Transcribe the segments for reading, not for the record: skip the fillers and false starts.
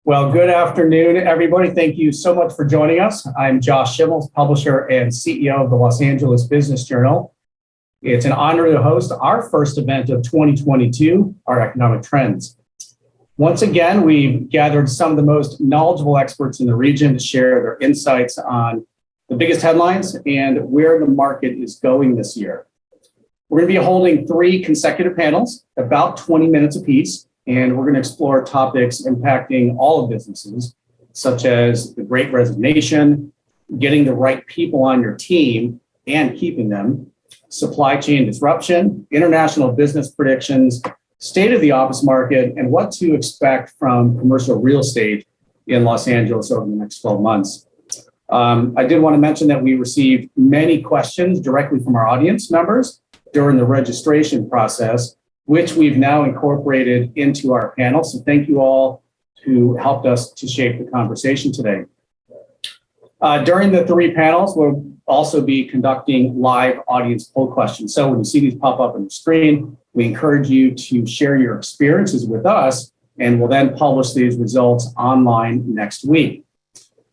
Well, good afternoon, everybody. Thank you so much for joining us. I'm Josh Schimmels, publisher and CEO of the Los Angeles Business Journal. It's an honor to host our first event of 2022, our Economic Trends. Once again, we've gathered some of the most knowledgeable experts in the region to share their insights on the biggest headlines and where the market is going this year. We're going to be holding 3 consecutive panels, about 20 minutes apiece. And we're going to explore topics impacting all of businesses, such as the Great Resignation, getting the right people on your team and keeping them, supply chain disruption, international business predictions, state of the office market, and what to expect from commercial real estate in Los Angeles over the next 12 months. I did want to mention that we received many questions directly from our audience members during the registration process, which we've now incorporated into our panel. So thank you all who helped us to shape the conversation today. During the 3 panels, we'll also be conducting live audience poll questions. So when you see these pop up on the screen, we encourage you to share your experiences with us, and we'll then publish these results online next week.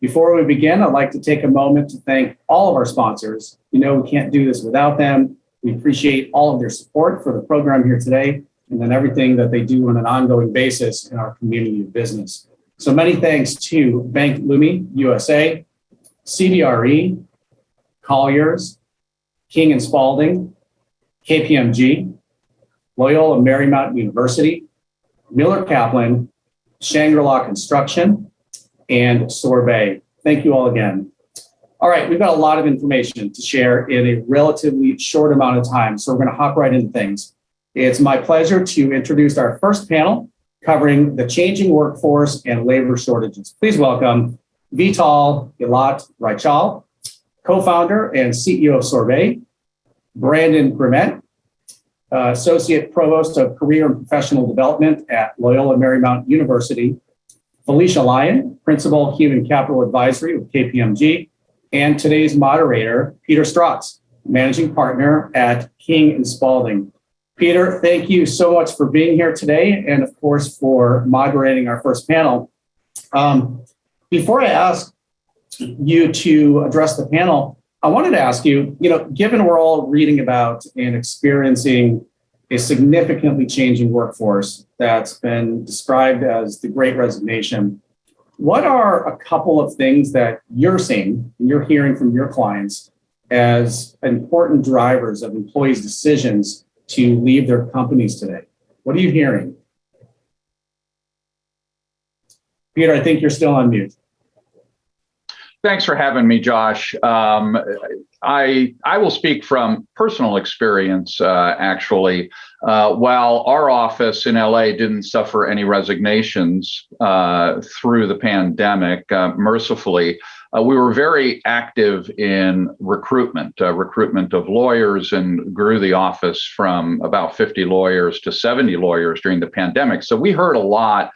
Before we begin, I'd like to take a moment to thank all of our sponsors. You know, we can't do this without them. We appreciate all of their support for the program here today, and then everything that they do on an ongoing basis in our community of business. So many thanks to Bank Leumi USA, CBRE, Colliers, King & Spalding, KPMG, Loyola Marymount University, Miller Kaplan, Shangri-La Construction, and Sorbet. Thank you all again. All right, we've got a lot of information to share in a relatively short amount of time, so we're going to hop right into things. It's my pleasure to introduce our first panel covering the changing workforce and labor shortages. Please welcome Vital Ilat Raichal, co-founder and CEO of Sorbet, Brandon Grimet, Associate Provost of Career and Professional Development at Loyola Marymount University, Felicia Lyon, Principal Human Capital Advisory with KPMG, and today's moderator, Peter Strotz, Managing Partner at King & Spalding. Peter, thank you so much for being here today and, of course, for moderating our first panel. Before I ask you to address the panel, I wanted to ask you, given we're all reading about and experiencing a significantly changing workforce that's been described as the Great Resignation, what are a couple of things that you're seeing and you're hearing from your clients as important drivers of employees' decisions to leave their companies today? What are you hearing? Peter, I think you're still on mute. Thanks for having me, Josh. I will speak from personal experience, actually. While our office in LA didn't suffer any resignations through the pandemic, mercifully, we were very active in recruitment of lawyers, and grew the office from about 50 lawyers to 70 lawyers during the pandemic. So we heard a lot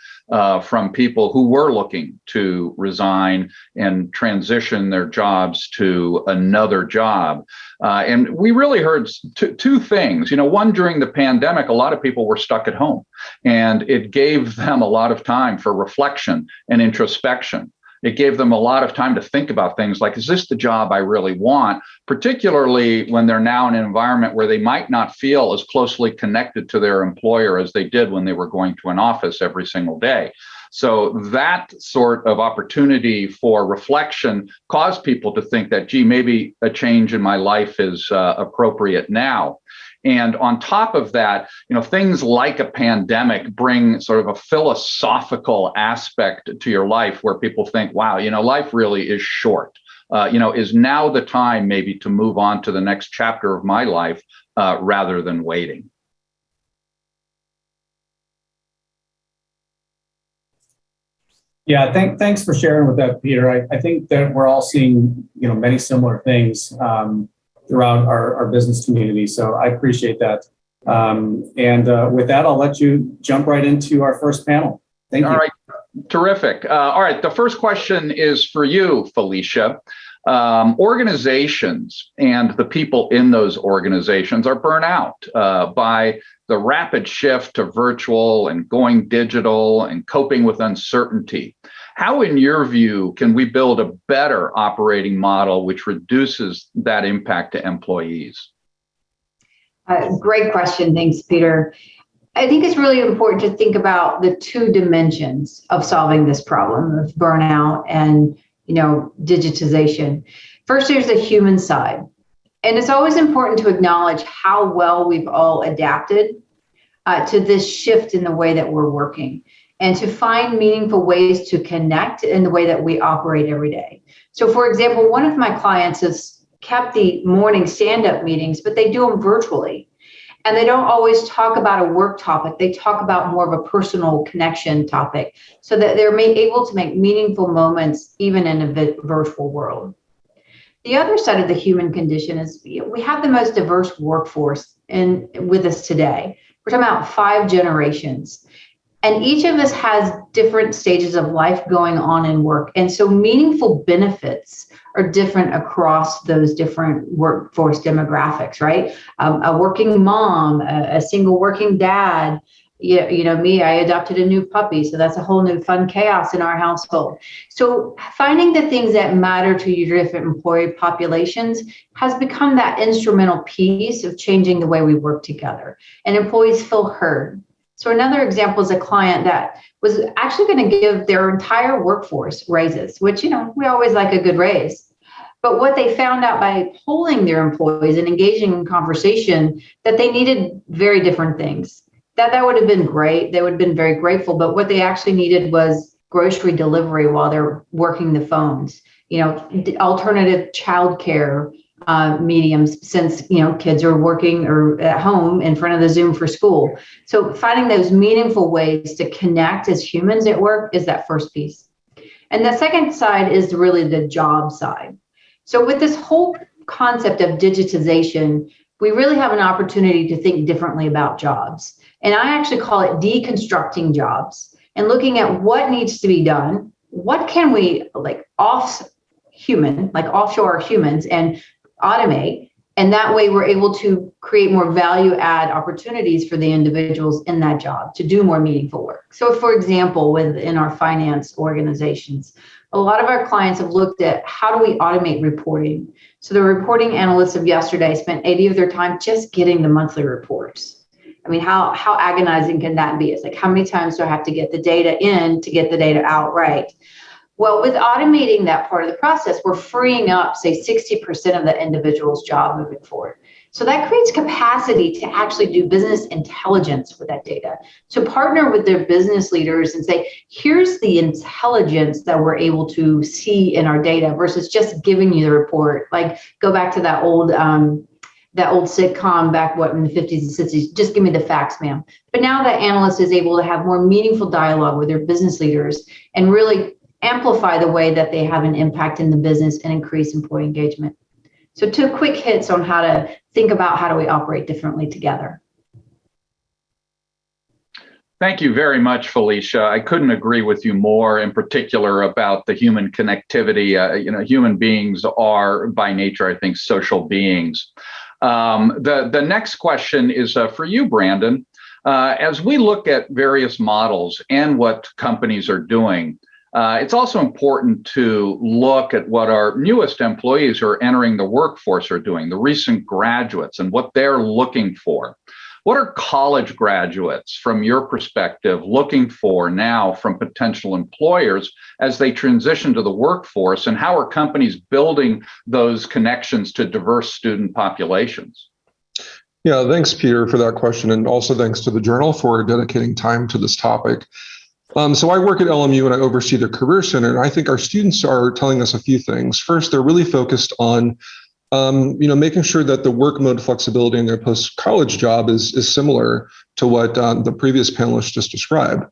from people who were looking to resign and transition their jobs to another job. And we really heard 2 things. One, during the pandemic, a lot of people were stuck at home, and it gave them a lot of time for reflection and introspection. It gave them a lot of time to think about things like, is this the job I really want? Particularly when they're now in an environment where they might not feel as closely connected to their employer as they did when they were going to an office every single day. So that sort of opportunity for reflection caused people to think that, gee, maybe a change in my life is appropriate now. And on top of that, things like a pandemic bring sort of a philosophical aspect to your life where people think, wow, life really is short. Is now the time maybe to move on to the next chapter of my life rather than waiting? Yeah, thanks for sharing with that, Peter. I think that we're all seeing, many similar things throughout our business community. So I appreciate that. And with that, I'll let you jump right into our first panel. Thank you. All right, terrific. All right, the first question is for you, Felicia. Organizations and the people in those organizations are burnt out by the rapid shift to virtual and going digital and coping with uncertainty. How, in your view, can we build a better operating model which reduces that impact to employees? Great question. Thanks, Peter. I think it's really important to think about the two dimensions of solving this problem of burnout and, digitization. First, there's the human side. And it's always important to acknowledge how well we've all adapted to this shift in the way that we're working and to find meaningful ways to connect in the way that we operate every day. So, for example, one of my clients has kept the morning stand-up meetings, but they do them virtually. And they don't always talk about a work topic. They talk about more of a personal connection topic so that they're able to make meaningful moments even in a virtual world. The other side of the human condition is we have the most diverse workforce with us today. We're talking about 5 generations. And each of us has different stages of life going on in work. And so meaningful benefits are different across those different workforce demographics, right? A working mom, a single working dad, me, I adopted a new puppy. So that's a whole new fun chaos in our household. So finding the things that matter to your different employee populations has become that instrumental piece of changing the way we work together. And employees feel heard. So another example is a client that was actually going to give their entire workforce raises, which, we always like a good raise. But what they found out by polling their employees and engaging in conversation, that they needed very different things. That would have been great. They would have been very grateful. But what they actually needed was grocery delivery while they're working the phones, alternative childcare mediums, since kids are working or at home in front of the Zoom for school. So finding those meaningful ways to connect as humans at work is that first piece. And the second side is really the job side. So with this whole concept of digitization, we really have an opportunity to think differently about jobs. And I actually call it deconstructing jobs and looking at what needs to be done. What can we offshore humans and automate, and that way we're able to create more value add opportunities for the individuals in that job to do more meaningful work. So for example, within our finance organizations, a lot of our clients have looked at how do we automate reporting. So the reporting analysts of yesterday spent 80 of their time just getting the monthly reports. I mean, how agonizing can that be? It's like, how many times do I have to get the data in to get the data out right? Well, with automating that part of the process, we're freeing up, say, 60% of the individual's job moving forward. So that creates capacity to actually do business intelligence with that data, to partner with their business leaders and say, here's the intelligence that we're able to see in our data versus just giving you the report. Like, go back to that old sitcom back, in the 50s and 60s, just give me the facts, ma'am. But now that analyst is able to have more meaningful dialogue with their business leaders and really amplify the way that they have an impact in the business and increase employee engagement. So 2 quick hits on how to think about how do we operate differently together. Thank you very much, Felicia. I couldn't agree with you more, in particular about the human connectivity. Human beings are by nature, I think, social beings. The next question is for you, Brandon. As we look at various models and what companies are doing, it's also important to look at what our newest employees who are entering the workforce are doing, the recent graduates, and what they're looking for. What are college graduates, from your perspective, looking for now from potential employers as they transition to the workforce, and how are companies building those connections to diverse student populations? Yeah, thanks, Peter, for that question. And also thanks to the Journal for dedicating time to this topic. So I work at LMU and I oversee the Career Center, and I think our students are telling us a few things. First, they're really focused on making sure that the work mode flexibility in their post-college job is similar to what the previous panelists just described.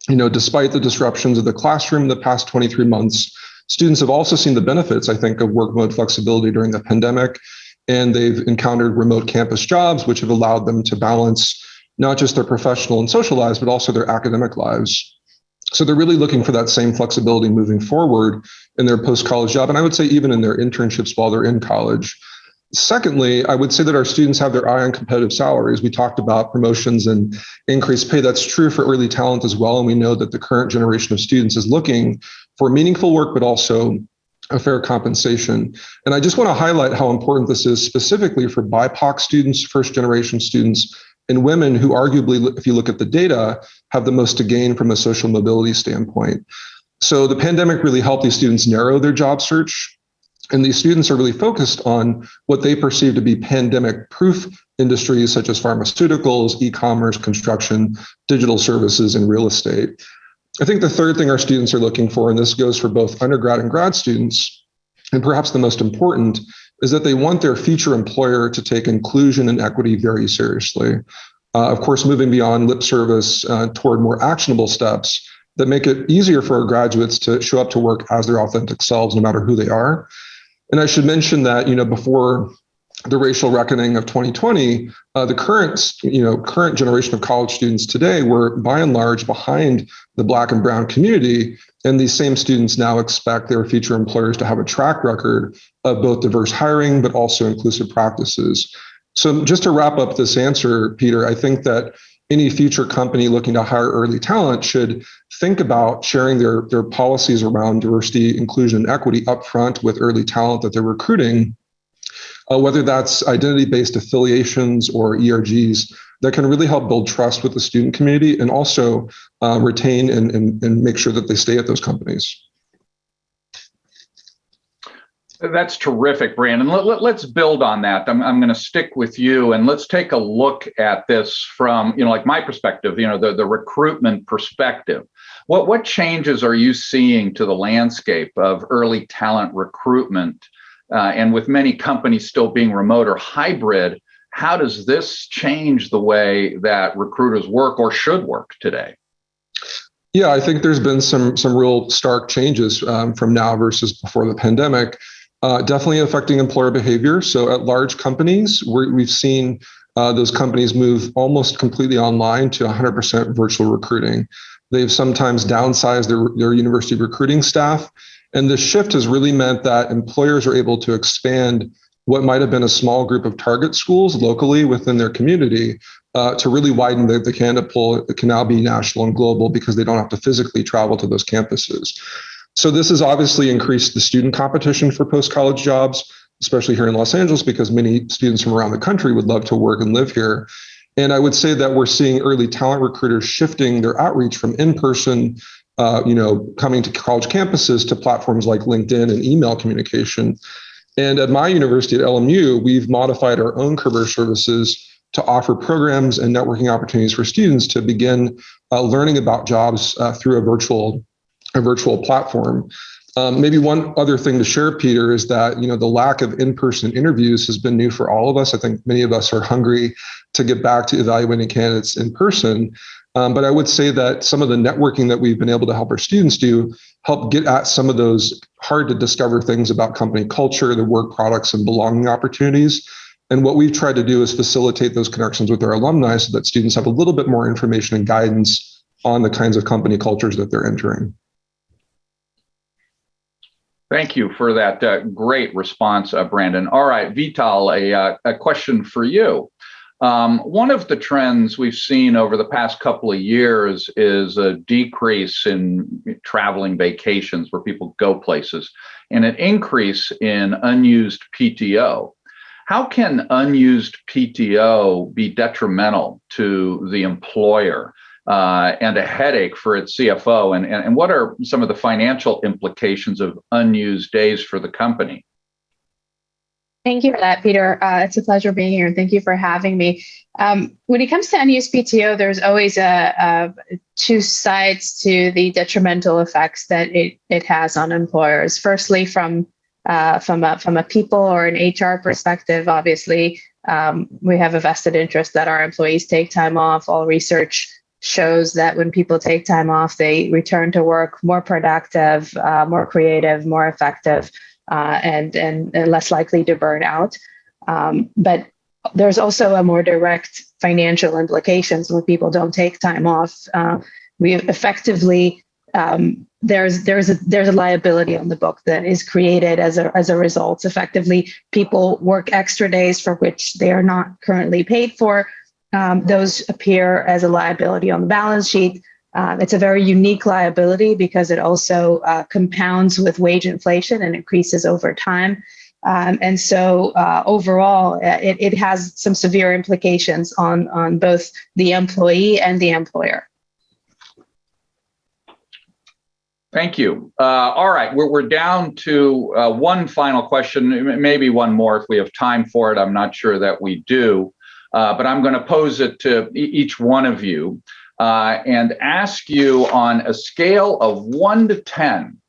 Despite the disruptions of the classroom in the past 23 months, students have also seen the benefits, I think, of work mode flexibility during the pandemic, and they've encountered remote campus jobs, which have allowed them to balance not just their professional and social lives, but also their academic lives. So they're really looking for that same flexibility moving forward in their post-college job. And I would say even in their internships while they're in college. Secondly, I would say that our students have their eye on competitive salaries. We talked about promotions and increased pay. That's true for early talent as well. And we know that the current generation of students is looking for meaningful work, but also a fair compensation. And I just want to highlight how important this is specifically for BIPOC students, first generation students, and women who arguably, if you look at the data, have the most to gain from a social mobility standpoint. So the pandemic really helped these students narrow their job search. And these students are really focused on what they perceive to be pandemic-proof industries such as pharmaceuticals, e-commerce, construction, digital services, and real estate. I think the third thing our students are looking for, and this goes for both undergrad and grad students, and perhaps the most important, is that they want their future employer to take inclusion and equity very seriously. Of course, moving beyond lip service toward more actionable steps that make it easier for our graduates to show up to work as their authentic selves, no matter who they are. And I should mention that, before the racial reckoning of 2020, the current generation of college students today were by and large behind the Black and brown community. And these same students now expect their future employers to have a track record of both diverse hiring, but also inclusive practices. So just to wrap up this answer, Peter, I think that any future company looking to hire early talent should think about sharing their policies around diversity, inclusion, and equity upfront with early talent that they're recruiting, whether that's identity-based affiliations or ERGs that can really help build trust with the student community and also retain and make sure that they stay at those companies. That's terrific, Brandon. Let's build on that. I'm going to stick with you, and let's take a look at this from, like my perspective, the recruitment perspective. What changes are you seeing to the landscape of early talent recruitment? And with many companies still being remote or hybrid, how does this change the way that recruiters work or should work today? Yeah, I think there's been some real stark changes from now versus before the pandemic. Definitely affecting employer behavior. So at large companies, we've seen those companies move almost completely online to 100% virtual recruiting. They've sometimes downsized their university recruiting staff. And this shift has really meant that employers are able to expand what might have been a small group of target schools locally within their community to really widen the candidate pool. It can now be national and global because they don't have to physically travel to those campuses. So this has obviously increased the student competition for post-college jobs, especially here in Los Angeles, because many students from around the country would love to work and live here. And I would say that we're seeing early talent recruiters shifting their outreach from in-person, coming to college campuses to platforms like LinkedIn and email communication. And at my university at LMU, we've modified our own career services to offer programs and networking opportunities for students to begin learning about jobs through a virtual platform. Maybe one other thing to share, Peter, is that the lack of in-person interviews has been new for all of us. I think many of us are hungry to get back to evaluating candidates in person. But I would say that some of the networking that we've been able to help our students do help get at some of those hard to discover things about company culture, the work products, and belonging opportunities. And what we've tried to do is facilitate those connections with our alumni so that students have a little bit more information and guidance on the kinds of company cultures that they're entering. Thank you for that great response, Brandon. All right, Vital, a question for you. One of the trends we've seen over the past couple of years is a decrease in traveling vacations where people go places and an increase in unused PTO. How can unused PTO be detrimental to the employer and a headache for its CFO? And what are some of the financial implications of unused days for the company? Thank you for that, Peter. It's a pleasure being here, and thank you for having me. When it comes to unused PTO, there's always two sides to the detrimental effects that it has on employers. Firstly, from a people or an HR perspective, obviously, we have a vested interest that our employees take time off. All research shows that when people take time off, they return to work more productive, more creative, more effective, and less likely to burn out. But there's also a more direct financial implications when people don't take time off. We effectively there's a liability on the book that is created as a result. Effectively, people work extra days for which they are not currently paid for. Those appear as a liability on the balance sheet. It's a very unique liability because it also compounds with wage inflation and increases over time. And so overall, it has some severe implications on both the employee and the employer. Thank you. All right, we're down to one final question, maybe one more if we have time for it. I'm not sure that we do, but I'm going to pose it to each one of you and ask you on a scale of 1 to 10,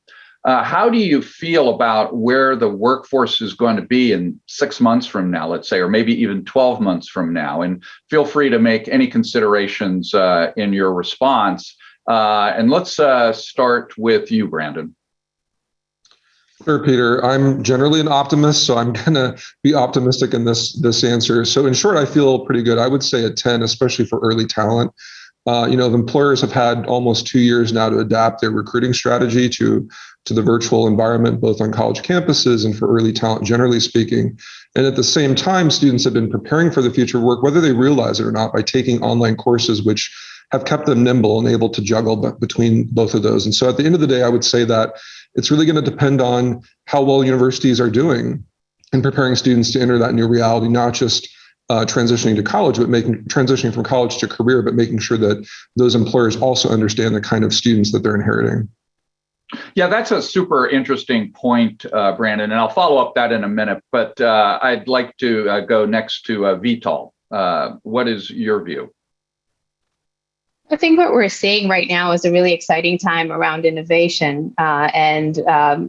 how do you feel about where the workforce is going to be in 6 months from now, let's say, or maybe even 12 months from now? And feel free to make any considerations in your response. And let's start with you, Brandon. Sure, Peter. I'm generally an optimist, so I'm going to be optimistic in this answer. So in short, I feel pretty good. I would say a 10, especially for early talent. The employers have had almost 2 years now to adapt their recruiting strategy to the virtual environment, both on college campuses and for early talent, generally speaking. And at the same time, students have been preparing for the future work, whether they realize it or not, by taking online courses, which have kept them nimble and able to juggle between both of those. And so at the end of the day, I would say that it's really going to depend on how well universities are doing in preparing students to enter that new reality, not just transitioning to college, but transitioning from college to career, but making sure that those employers also understand the kind of students that they're inheriting. Yeah, that's a super interesting point, Brandon, and I'll follow up that in a minute. But I'd like to go next to Vital. What is your view? I think what we're seeing right now is a really exciting time around innovation and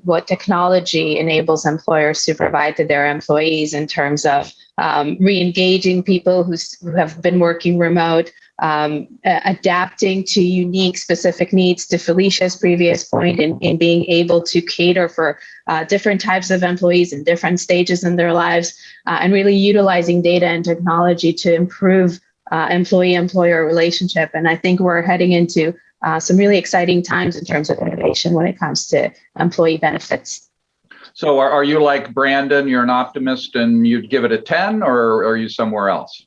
what technology enables employers to provide to their employees in terms of re-engaging people who have been working remote, adapting to unique specific needs, to Felicia's previous point, in being able to cater for different types of employees in different stages in their lives, and really utilizing data and technology to improve employee-employer relationship. And I think we're heading into some really exciting times in terms of innovation when it comes to employee benefits. So are you like Brandon, you're an optimist and you'd give it a 10, or are you somewhere else?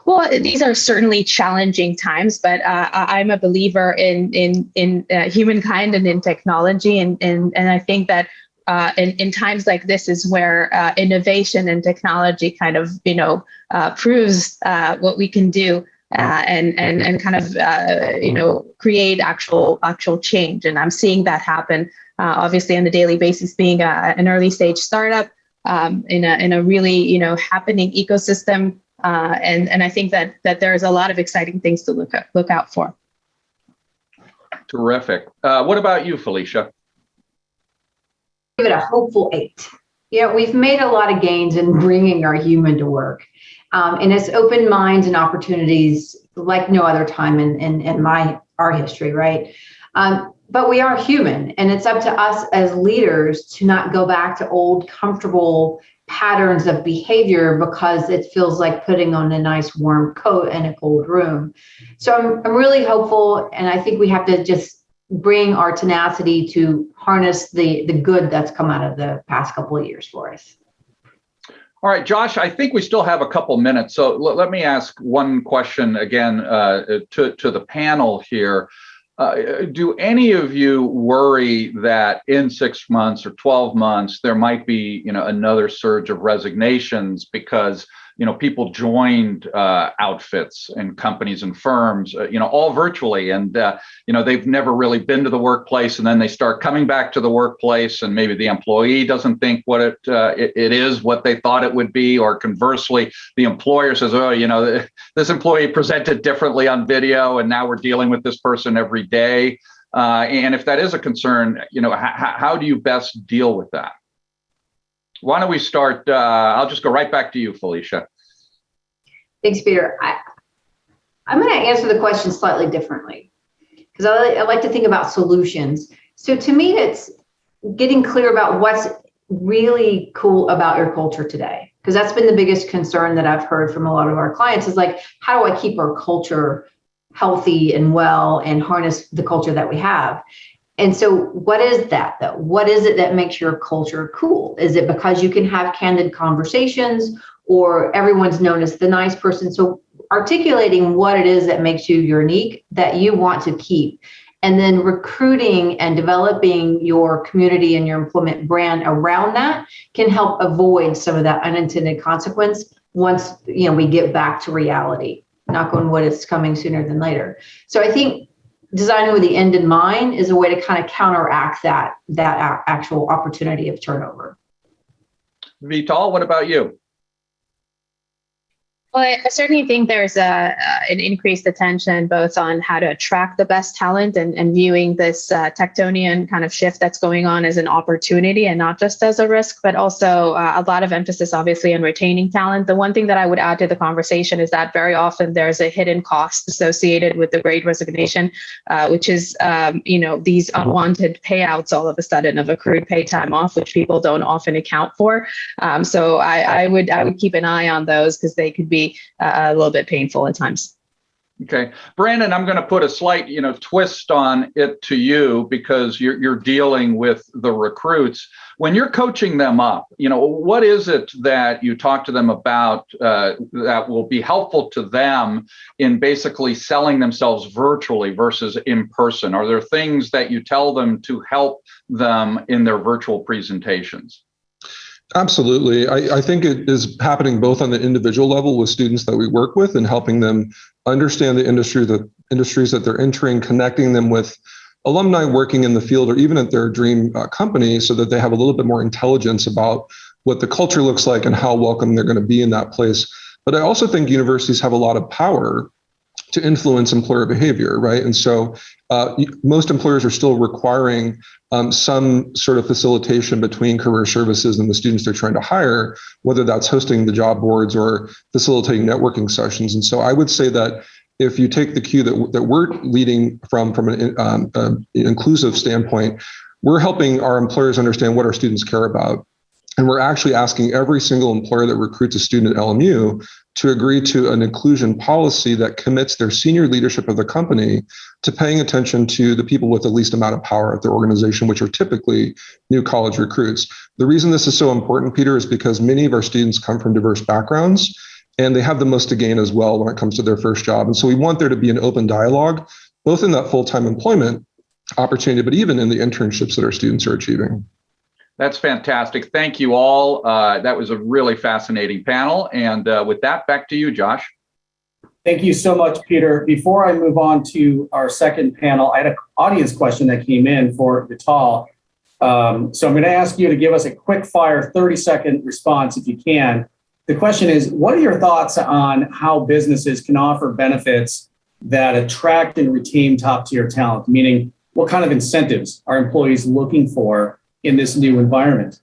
Well, these are certainly challenging times, but I'm a believer in humankind and in technology. And I think that in times like this is where innovation and technology kind of, proves what we can do and kind of, create actual change. And I'm seeing that happen, obviously, on a daily basis, being an early stage startup in a really, happening ecosystem. And I think that there's a lot of exciting things to look out for. Terrific. What about you, Felicia? Give it a hopeful 8. We've made a lot of gains in bringing our human to work. And it's opened minds and opportunities like no other time in our history, right? But we are human, and it's up to us as leaders to not go back to old, comfortable patterns of behavior because it feels like putting on a nice warm coat in a cold room. So I'm really hopeful, and I think we have to just bring our tenacity to harness the good that's come out of the past couple of years for us. All right, Josh, I think we still have a couple minutes. So let me ask one question again to the panel here. Do any of you worry that in 6 months or 12 months, there might be, another surge of resignations because, people joined outfits and companies and firms, all virtually, and, they've never really been to the workplace, and then they start coming back to the workplace, and maybe the employee doesn't think what it is what they thought it would be, or conversely, the employer says, oh, this employee presented differently on video, and now we're dealing with this person every day. And if that is a concern, how do you best deal with that? Why don't we start? I'll just go right back to you, Felicia. Thanks, Peter. I'm going to answer the question slightly differently because I like to think about solutions. So to me, it's getting clear about what's really cool about your culture today, because that's been the biggest concern that I've heard from a lot of our clients is like, how do I keep our culture healthy and well and harness the culture that we have. And so what is that though? What is it that makes your culture cool? Is it because you can have candid conversations, or everyone's known as the nice person? So articulating what it is that makes you unique, that you want to keep, and then recruiting and developing your community and your employment brand around that can help avoid some of that unintended consequence once we get back to reality. Knock on wood, it's coming sooner than later. So I think designing with the end in mind is a way to kind of counteract that actual opportunity of turnover. Vital, what about you? Well, I certainly think there's an increased attention both on how to attract the best talent and viewing this tectonian kind of shift that's going on as an opportunity and not just as a risk, but also a lot of emphasis, obviously, on retaining talent. The one thing that I would add to the conversation is that very often there's a hidden cost associated with the Great Resignation, which is, these unwanted payouts all of a sudden of accrued pay time off, which people don't often account for. So I would keep an eye on those because they could be a little bit painful at times. Okay, Brandon, I'm going to put a slight, twist on it to you because you're dealing with the recruits. When you're coaching them up, what is it that you talk to them about that will be helpful to them in basically selling themselves virtually versus in person? Are there things that you tell them to help them in their virtual presentations? Absolutely. I think it is happening both on the individual level with students that we work with and helping them understand the industries that they're entering, connecting them with alumni working in the field or even at their dream company so that they have a little bit more intelligence about what the culture looks like and how welcome they're going to be in that place. But I also think universities have a lot of power to influence employer behavior, right? And so most employers are still requiring some sort of facilitation between career services and the students they're trying to hire, whether that's hosting the job boards or facilitating networking sessions. And so I would say that if you take the cue that we're leading from an inclusive standpoint, we're helping our employers understand what our students care about. And we're actually asking every single employer that recruits a student at LMU to agree to an inclusion policy that commits their senior leadership of the company to paying attention to the people with the least amount of power at their organization, which are typically new college recruits. The reason this is so important, Peter, is because many of our students come from diverse backgrounds and they have the most to gain as well when it comes to their first job. And so we want there to be an open dialogue, both in that full-time employment opportunity, but even in the internships that our students are achieving. That's fantastic. Thank you all. That was a really fascinating panel. And with that, back to you, Josh. Thank you so much, Peter. Before I move on to our second panel, I had an audience question that came in for Vital. So I'm going to ask you to give us a quick fire 30-second response if you can. The question is, what are your thoughts on how businesses can offer benefits that attract and retain top-tier talent? Meaning, what kind of incentives are employees looking for in this new environment?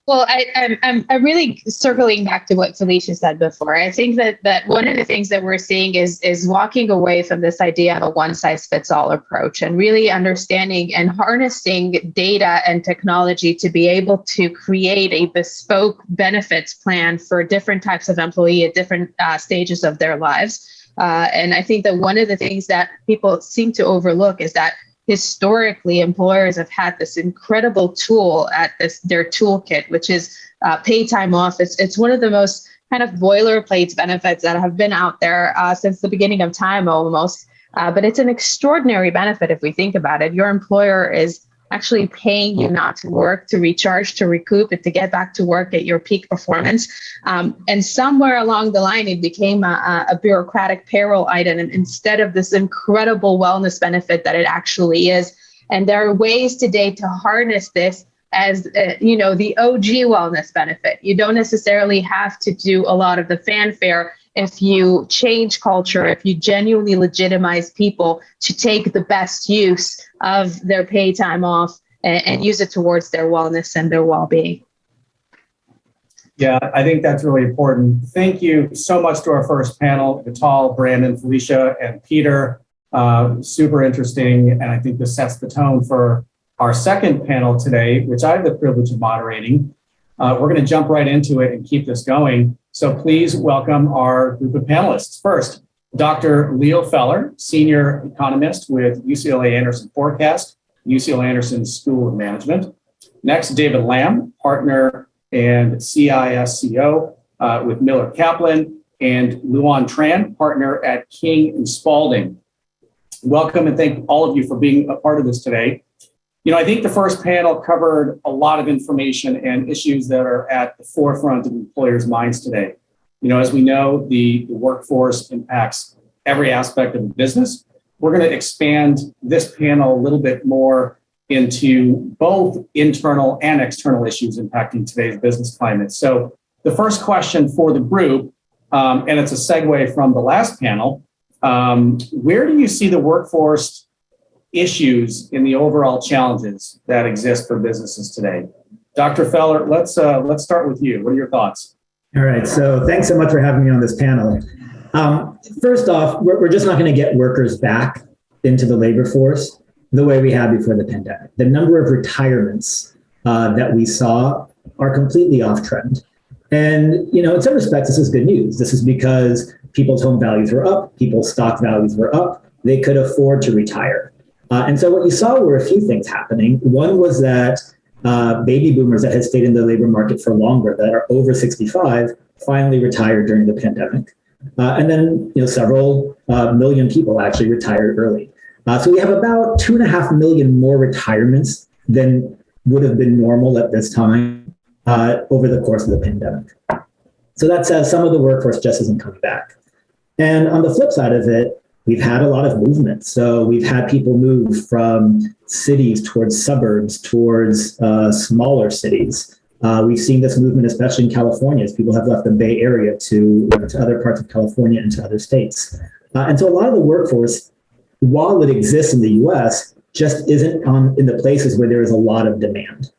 Well, I'm really circling back to what Felicia said before. I think that one of the things that we're seeing is walking away from this idea of a one-size-fits-all approach and really understanding and harnessing data and technology to be able to create a bespoke benefits plan for different types of employee at different stages of their lives. And I think that one of the things that people seem to overlook is that historically, employers have had this incredible tool at their toolkit, which is paid time off. It's one of the most kind of boilerplate benefits that have been out there since the beginning of time almost. But it's an extraordinary benefit if we think about it. Your employer is actually paying you not to work, to recharge, to recoup, and to get back to work at your peak performance. And somewhere along the line, it became a bureaucratic payroll item instead of this incredible wellness benefit that it actually is. And there are ways today to harness this as, the OG wellness benefit. You don't necessarily have to do a lot of the fanfare if you change culture, if you genuinely legitimize people to take the best use of their pay time off and use it towards their wellness and their well-being. Yeah, I think that's really important. Thank you so much to our first panel, Vital, Brandon, Felicia, and Peter. Super interesting. And I think this sets the tone for our second panel today, which I have the privilege of moderating. We're going to jump right into it and keep this going. So please welcome our group of panelists. First, Dr. Leo Feller, senior economist with UCLA Anderson Forecast, UCLA Anderson School of Management. Next, David Lamb, partner and CISCO with Miller Kaplan, and Luan Tran, partner at King and Spalding. Welcome, and thank all of you for being a part of this today. I think the first panel covered a lot of information and issues that are at the forefront of employers' minds today. As we know, the workforce impacts every aspect of the business. We're going to expand this panel a little bit more into both internal and external issues impacting today's business climate. So the first question for the group, and it's a segue from the last panel, where do you see the workforce issues in the overall challenges that exist for businesses today? Dr. Feller, let's start with you. What are your thoughts? All right, so thanks so much for having me on this panel. First off, we're just not going to get workers back into the labor force the way we had before the pandemic. The number of retirements that we saw are completely off trend. And, in some respects, this is good news. This is because people's home values were up, people's stock values were up, they could afford to retire. And so what you saw were a few things happening. One was that baby boomers that had stayed in the labor market for longer, that are over 65, finally retired during the pandemic. And then, several million people actually retired early. So we have about 2.5 million more retirements than would have been normal at this time over the course of the pandemic. So that says some of the workforce just isn't coming back. And on the flip side of it, we've had a lot of movement. So we've had people move from cities towards suburbs, towards smaller cities. We've seen this movement, especially in California, as people have left the Bay Area to other parts of California and to other states. And so a lot of the workforce, while it exists in the US, just isn't in the places where there is a lot of demand.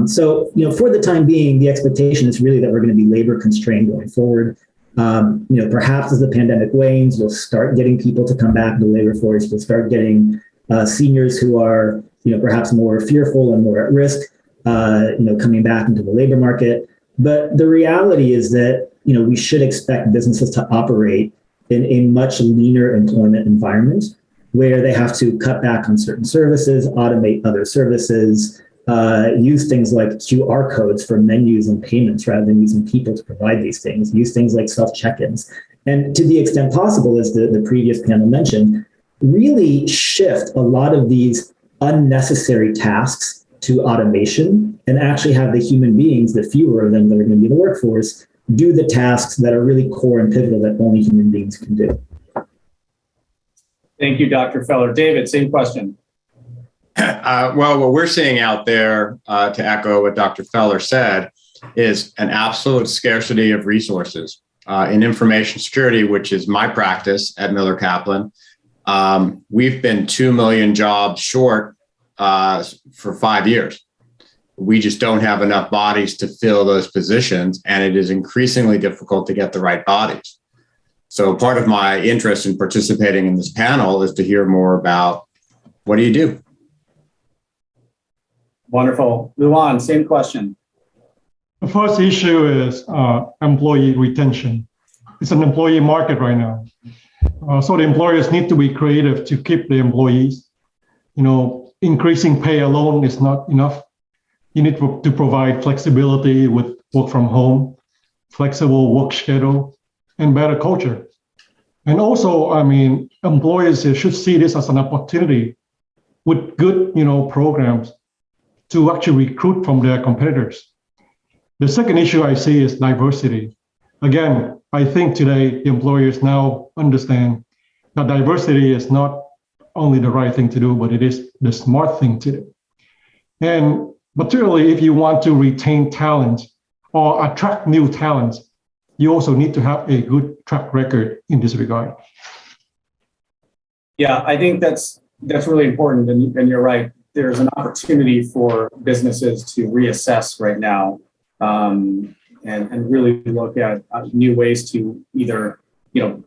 So for the time being, the expectation is really that we're going to be labor constrained going forward. Perhaps as the pandemic wanes, we'll start getting people to come back in the labor force. We'll start getting seniors who are, perhaps more fearful and more at risk, coming back into the labor market. But the reality is that, we should expect businesses to operate in a much leaner employment environment where they have to cut back on certain services, automate other services, use things like QR codes for menus and payments rather than using people to provide these things, use things like self-check-ins. And to the extent possible, as the previous panel mentioned, really shift a lot of these unnecessary tasks to automation and actually have the human beings, the fewer of them that are going to be in the workforce, do the tasks that are really core and pivotal that only human beings can do. Thank you, Dr. Feller. David, same question. Well, what we're seeing out there, to echo what Dr. Feller said, is an absolute scarcity of resources. In information security, which is my practice at Miller Kaplan, we've been 2 million jobs short for 5 years. We just don't have enough bodies to fill those positions, and it is increasingly difficult to get the right bodies. So part of my interest in participating in this panel is to hear more about what do you do? Wonderful. Luan, same question. The first issue is employee retention. It's an employee market right now. So the employers need to be creative to keep the employees. Increasing pay alone is not enough. You need to provide flexibility with work from home, flexible work schedule, and better culture. And also, employers should see this as an opportunity with good, programs to actually recruit from their competitors. The second issue I see is diversity. Again, I think today the employers now understand that diversity is not only the right thing to do, but it is the smart thing to do. And particularly if you want to retain talent or attract new talent, you also need to have a good track record in this regard. Yeah, I think that's really important, and you're right. There's an opportunity for businesses to reassess right now and really look at new ways to either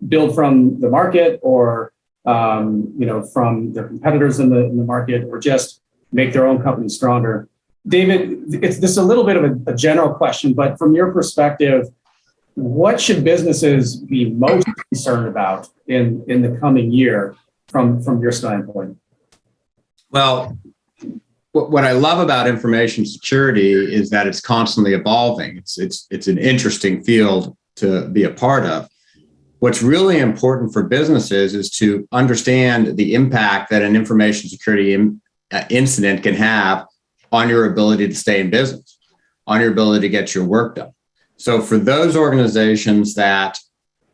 build from the market or from their competitors in the market, or just make their own company stronger. David, this is a little bit of a general question, but from your perspective, what should businesses be most concerned about in the coming year from your standpoint? Well, what I love about information security is that it's constantly evolving. It's an interesting field to be a part of. What's really important for businesses is to understand the impact that an information security incident can have on your ability to stay in business, on your ability to get your work done. So for those organizations that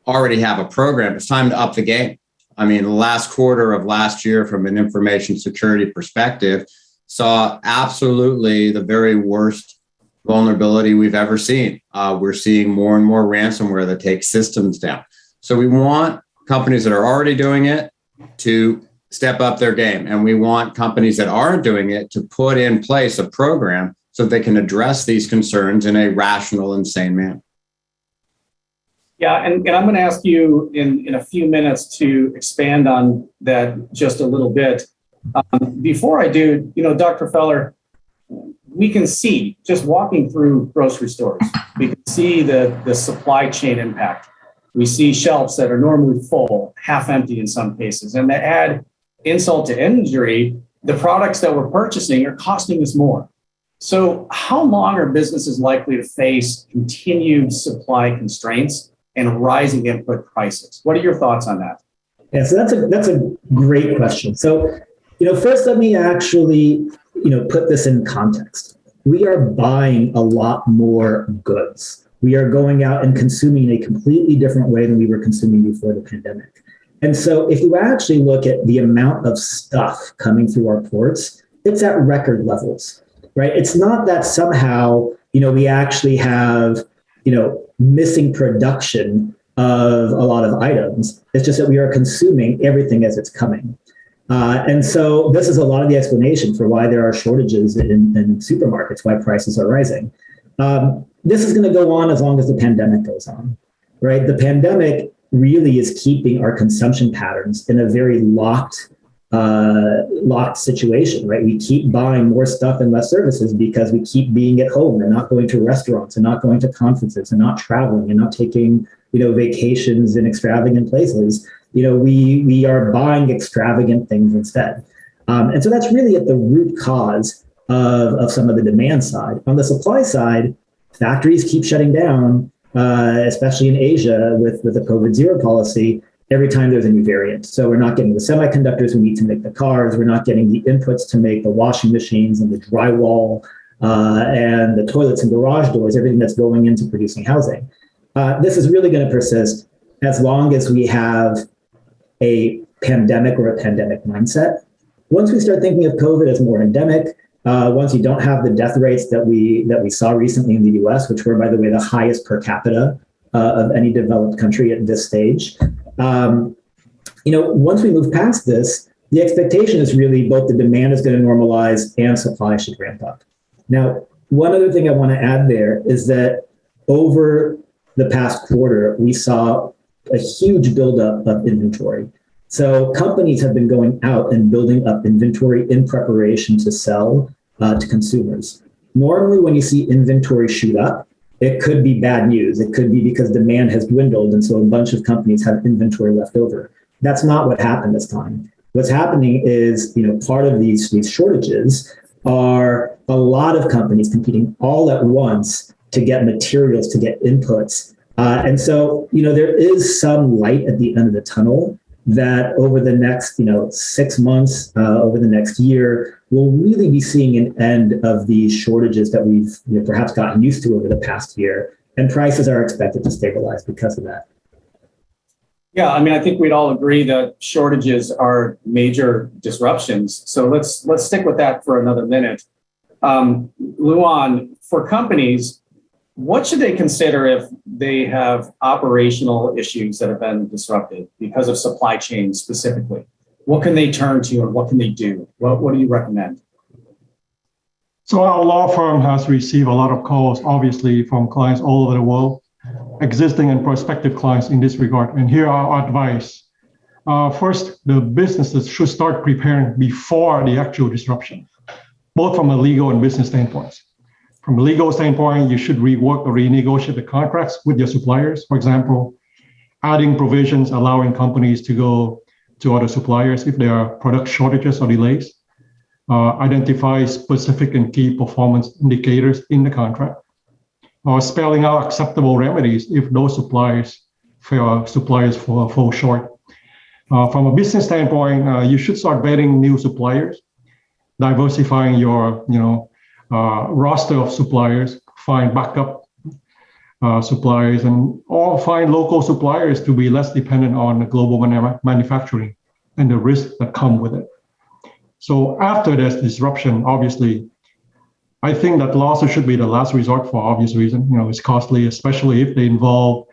already have a program, it's time to up the game. I mean, the last quarter of last year, from an information security perspective, saw absolutely the very worst vulnerability we've ever seen. We're seeing more and more ransomware that takes systems down. So we want companies that are already doing it to step up their game. And we want companies that aren't doing it to put in place a program so they can address these concerns in a rational and sane manner. Yeah, and I'm going to ask you in a few minutes to expand on that just a little bit. Before I do, Dr. Feller, we can see, just walking through grocery stores, we can see the supply chain impact. We see shelves that are normally full, half empty in some cases. And to add insult to injury, the products that we're purchasing are costing us more. So how long are businesses likely to face continued supply constraints and rising input prices? What are your thoughts on that? Yeah, so that's a great question. So, first let me actually, put this in context. We are buying a lot more goods. We are going out and consuming in a completely different way than we were consuming before the pandemic. And so if you actually look at the amount of stuff coming through our ports, it's at record levels, right? It's not that somehow, we actually have, missing production of a lot of items. It's just that we are consuming everything as it's coming. And so this is a lot of the explanation for why there are shortages in supermarkets, why prices are rising. This is going to go on as long as the pandemic goes on, right? The pandemic really is keeping our consumption patterns in a very locked situation, right? We keep buying more stuff and less services because we keep being at home and not going to restaurants and not going to conferences and not traveling and not taking, vacations in extravagant places. We are buying extravagant things instead. And so that's really at the root cause of some of the demand side. On the supply side, factories keep shutting down, especially in Asia with the COVID zero policy, every time there's a new variant. So we're not getting the semiconductors we need to make the cars. We're not getting the inputs to make the washing machines and the drywall and the toilets and garage doors, everything that's going into producing housing. This is really going to persist as long as we have a pandemic or a pandemic mindset. Once we start thinking of COVID as more endemic, once you don't have the death rates that we saw recently in the US, which were, by the way, the highest per capita of any developed country at this stage. Once we move past this, the expectation is really both the demand is going to normalize and supply should ramp up. Now, one other thing I want to add there is that over the past quarter, we saw a huge buildup of inventory. So companies have been going out and building up inventory in preparation to sell to consumers. Normally, when you see inventory shoot up, it could be bad news. It could be because demand has dwindled, and so a bunch of companies have inventory left over. That's not what happened this time. What's happening is, part of these shortages are a lot of companies competing all at once to get materials, to get inputs. And so, there is some light at the end of the tunnel that over the next, 6 months, over the next year, we'll really be seeing an end of these shortages that we've perhaps gotten used to over the past year, and prices are expected to stabilize because of that. Yeah, I think we'd all agree that shortages are major disruptions. So let's stick with that for another minute. Luan, for companies, what should they consider if they have operational issues that have been disrupted because of supply chain specifically? What can they turn to and what can they do? What do you recommend? So our law firm has received a lot of calls, obviously, from clients all over the world, existing and prospective clients in this regard. And here are our advice. First, the businesses should start preparing before the actual disruption, both from a legal and business standpoint. From a legal standpoint, you should rework or renegotiate the contracts with your suppliers. For example, adding provisions allowing companies to go to other suppliers if there are product shortages or delays. Identify specific and key performance indicators in the contract, or spelling out acceptable remedies if those suppliers fall short. From a business standpoint, you should start vetting new suppliers, diversifying your roster of suppliers, find backup suppliers, or find local suppliers to be less dependent on global manufacturing and the risks that come with it. So after this disruption, obviously, I think that lawsuit should be the last resort for obvious reason. It's costly, especially if they involve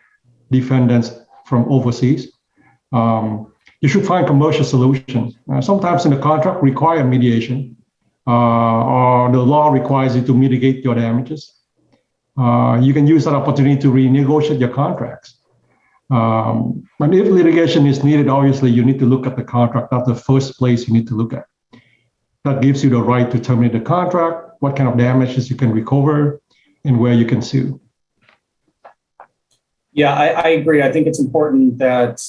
defendants from overseas. You should find commercial solutions. Sometimes in the contract require mediation, or the law requires you to mitigate your damages. You can use that opportunity to renegotiate your contracts. But if litigation is needed, obviously you need to look at the contract. That's the first place you need to look at. That gives you the right to terminate the contract, what kind of damages you can recover, and where you can sue. Yeah, I agree. I think it's important that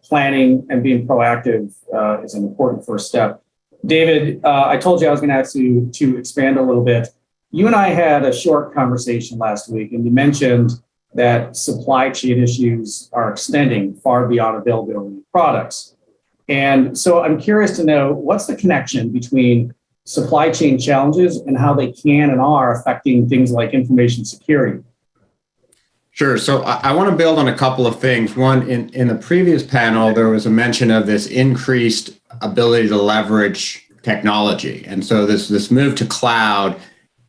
planning and being proactive is an important first step. David, I told you I was going to ask you to expand a little bit. You and I had a short conversation last week, and you mentioned that supply chain issues are extending far beyond availability of products. And so I'm curious to know, what's the connection between supply chain challenges and how they can and are affecting things like information security? Sure. So I want to build on a couple of things. One, in the previous panel, there was a mention of this increased ability to leverage technology. And so this move to cloud,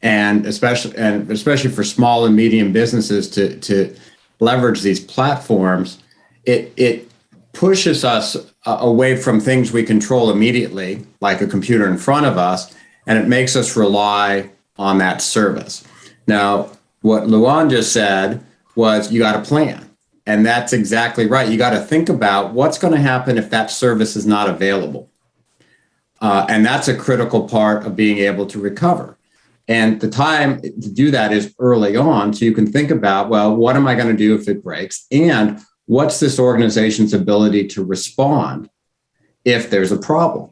and especially for small and medium businesses to leverage these platforms, it pushes us away from things we control immediately, like a computer in front of us, and it makes us rely on that service. Now, what Luan just said was you got to plan. And that's exactly right. You got to think about what's going to happen if that service is not available. And that's a critical part of being able to recover. And the time to do that is early on. So you can think about, well, what am I going to do if it breaks? And what's this organization's ability to respond if there's a problem?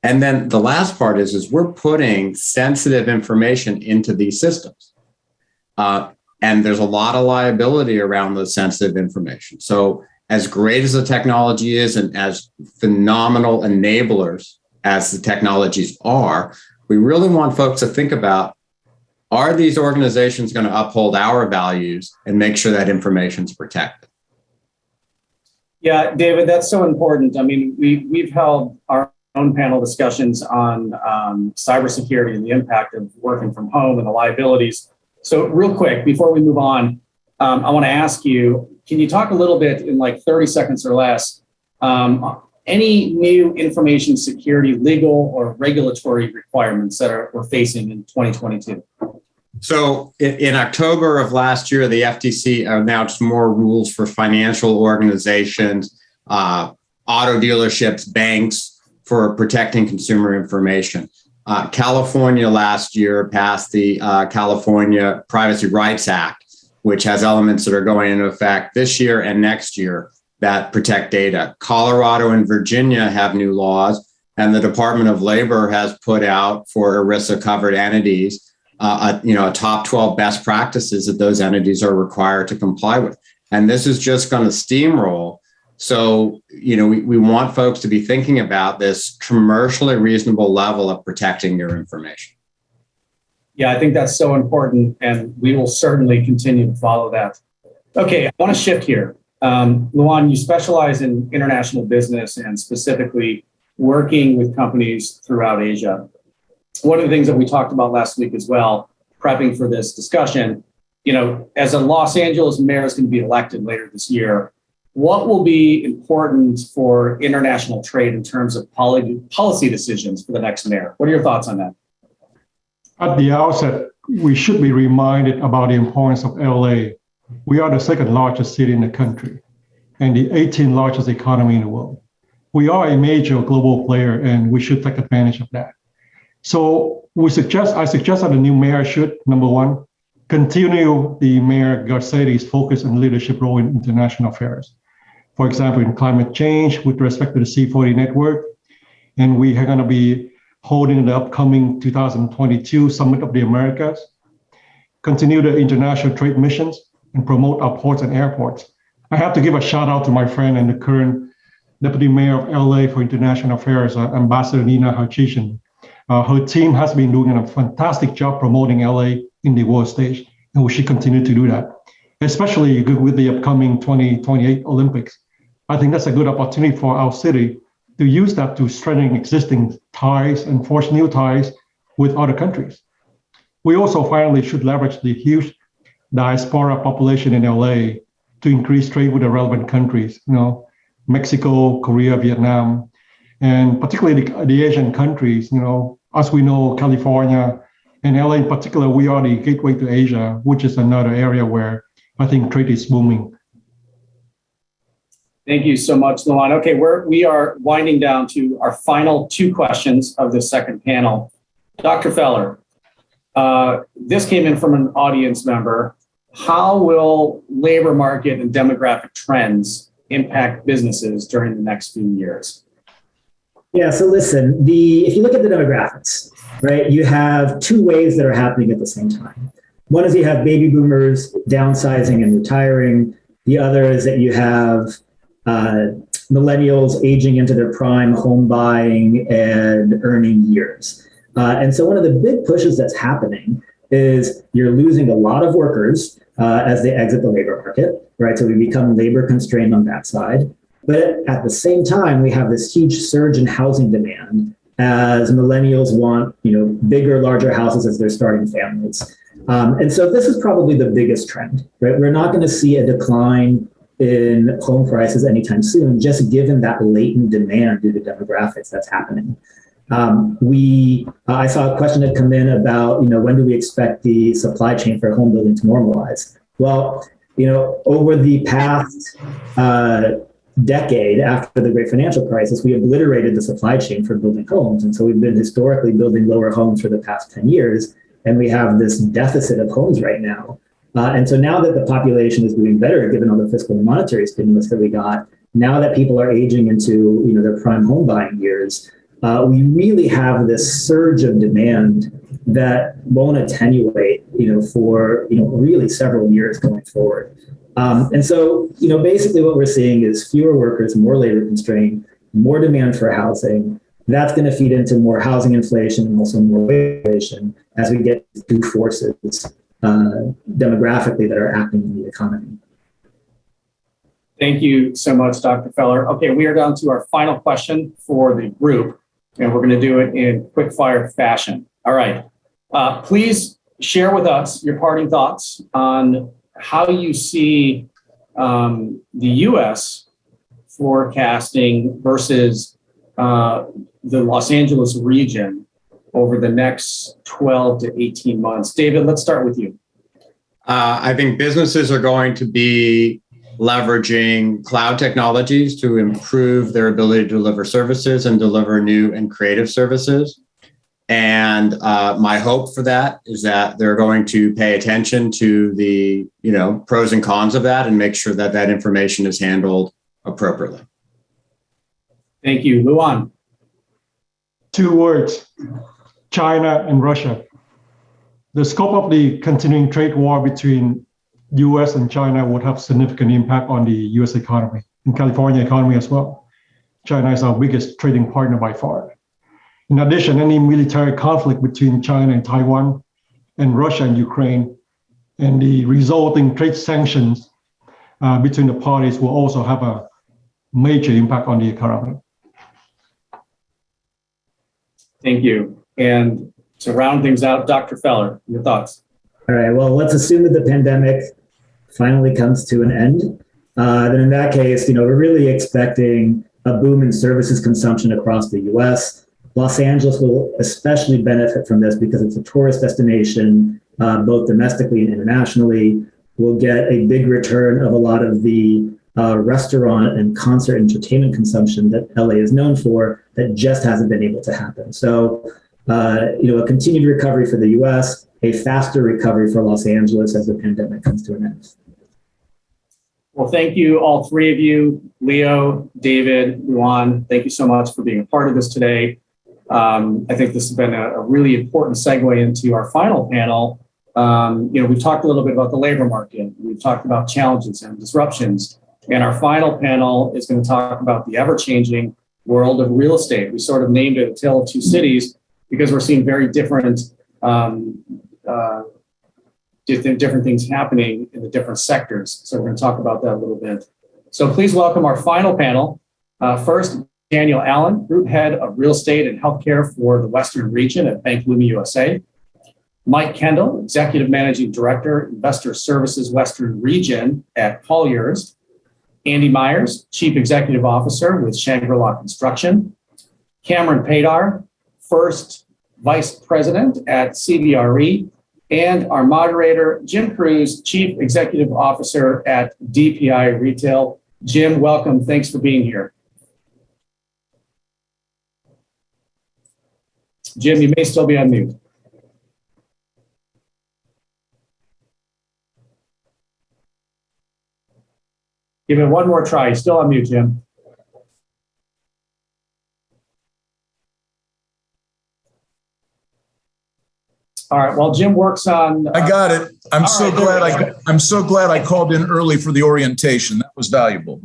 And then the last part is we're putting sensitive information into these systems. And there's a lot of liability around the sensitive information. So as great as the technology is and as phenomenal enablers as the technologies are, we really want folks to think about, are these organizations going to uphold our values and make sure that information is protected? Yeah, David, that's so important. I mean, we've held our own panel discussions on cybersecurity and the impact of working from home and the liabilities. So real quick, before we move on, I want to ask you, can you talk a little bit in like 30 seconds or less, any new information security legal or regulatory requirements that we're facing in 2022? So in October of last year, the FTC announced more rules for financial organizations, auto dealerships, banks for protecting consumer information. California last year passed the California Privacy Rights Act, which has elements that are going into effect this year and next year that protect data. Colorado and Virginia have new laws, and the Department of Labor has put out for ERISA covered entities a top 12 best practices that those entities are required to comply with. And this is just going to steamroll. So, we want folks to be thinking about this commercially reasonable level of protecting your information. Yeah, I think that's so important, and we will certainly continue to follow that. Okay, I want to shift here. Luan, you specialize in international business and specifically working with companies throughout Asia. One of the things that we talked about last week as well, prepping for this discussion, as a Los Angeles mayor is going to be elected later this year, what will be important for international trade in terms of policy decisions for the next mayor? What are your thoughts on that? At the outset, we should be reminded about the importance of LA. We are the second largest city in the country and the 18th largest economy in the world. We are a major global player, and we should take advantage of that. So I suggest that the new mayor should, number one, continue the Mayor Garcetti's focus and leadership role in international affairs. For example, in climate change with respect to the C40 network. And we are going to be holding the upcoming 2022 Summit of the Americas. Continue the international trade missions and promote our ports and airports. I have to give a shout out to my friend and the current Deputy Mayor of LA for International Affairs, Ambassador Nina Harchishan. Her team has been doing a fantastic job promoting LA in the world stage, and we should continue to do that, especially with the upcoming 2028 Olympics. I think that's a good opportunity for our city to use that to strengthen existing ties and forge new ties with other countries. We also finally should leverage the huge diaspora population in LA to increase trade with the relevant countries, Mexico, Korea, Vietnam, and particularly the Asian countries. As we know, California and LA in particular, we are the gateway to Asia, which is another area where I think trade is booming. Thank you so much, Luan. Okay, we are winding down to our final two questions of the second panel. Dr. Feller, this came in from an audience member. How will labor market and demographic trends impact businesses during the next few years? Yeah, so listen, if you look at the demographics, right, you have two waves that are happening at the same time. One is you have baby boomers downsizing and retiring. The other is that you have millennials aging into their prime home buying and earning years. And so one of the big pushes that's happening is you're losing a lot of workers as they exit the labor market, right? So we become labor constrained on that side. But at the same time, we have this huge surge in housing demand as millennials want, bigger, larger houses as they're starting families. And so this is probably the biggest trend, right? We're not going to see a decline in home prices anytime soon, just given that latent demand due to demographics that's happening. I saw a question that come in about, when do we expect the supply chain for home building to normalize? Well, over the past decade after the great financial crisis, we obliterated the supply chain for building homes. And so we've been historically building lower homes for the past 10 years, and we have this deficit of homes right now. And so now that the population is doing better, given all the fiscal and monetary stimulus that we got, now that people are aging into their prime home buying years, we really have this surge of demand that won't attenuate, for really several years going forward. And so, basically what we're seeing is fewer workers, more labor constrained, more demand for housing. That's going to feed into more housing inflation and also more wage inflation as we get two forces demographically that are acting in the economy. Thank you so much, Dr. Feller. Okay, we are down to our final question for the group, and we're going to do it in quick fire fashion. All right. Please share with us your parting thoughts on how you see the U.S. forecasting versus the Los Angeles region over the next 12 to 18 months. David, let's start with you. I think businesses are going to be leveraging cloud technologies to improve their ability to deliver services and deliver new and creative services. And my hope for that is that they're going to pay attention to the pros and cons of that and make sure that that information is handled appropriately. Thank you. Luan. 2 words, China and Russia. The scope of the continuing trade war between US and China would have significant impact on the US economy and California economy as well. China is our biggest trading partner by far. In addition, any military conflict between China and Taiwan and Russia and Ukraine and the resulting trade sanctions between the parties will also have a major impact on the economy. Thank you. And to round things out, Dr. Feller, your thoughts. All right, well, let's assume that the pandemic finally comes to an end. Then in that case, we're really expecting a boom in services consumption across the US. Los Angeles will especially benefit from this because it's a tourist destination, both domestically and internationally. We'll get a big return of a lot of the restaurant and concert entertainment consumption that LA is known for that just hasn't been able to happen. So a continued recovery for the U.S., a faster recovery for Los Angeles as the pandemic comes to an end. Well, thank you, all three of you, Leo, David, Luan. Thank you so much for being a part of this today. I think this has been a really important segue into our final panel. We've talked a little bit about the labor market. We've talked about challenges and disruptions. And our final panel is going to talk about the ever-changing world of real estate. We sort of named it A Tale of Two Cities because we're seeing very different things happening in the different sectors. So we're going to talk about that a little bit. So please welcome our final panel. First, Daniel Allen, Group Head of Real Estate and Healthcare for the Western Region at Bank Leumi USA. Mike Kendall, Executive Managing Director, Investor Services Western Region at Colliers. Andy Myers, Chief Executive Officer with Shangri-La Construction. Cameron Padar, First Vice President at CBRE. And our moderator, Jim Cruz, Chief Executive Officer at DPI Retail. Jim, welcome. Thanks for being here. Jim, you may still be on mute. Give it one more try. You're still on mute, Jim. All right. Well, Jim works on. I got it. I'm so glad I called in early for the orientation. That was valuable.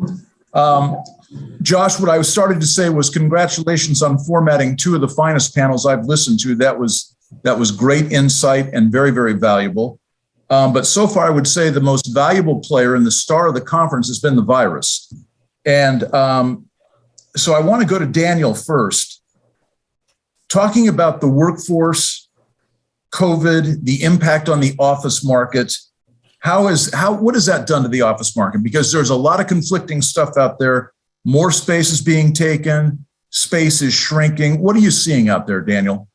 Josh, what I was starting to say was congratulations on formatting two of the finest panels I've listened to. That was great insight and very, very valuable. But so far, I would say the most valuable player and the star of the conference has been the virus. And so I want to go to Daniel first. Talking about the workforce, COVID, the impact on the office market, what has that done to the office market? Because there's a lot of conflicting stuff out there. More space is being taken, space is shrinking. What are you seeing out there, Daniel?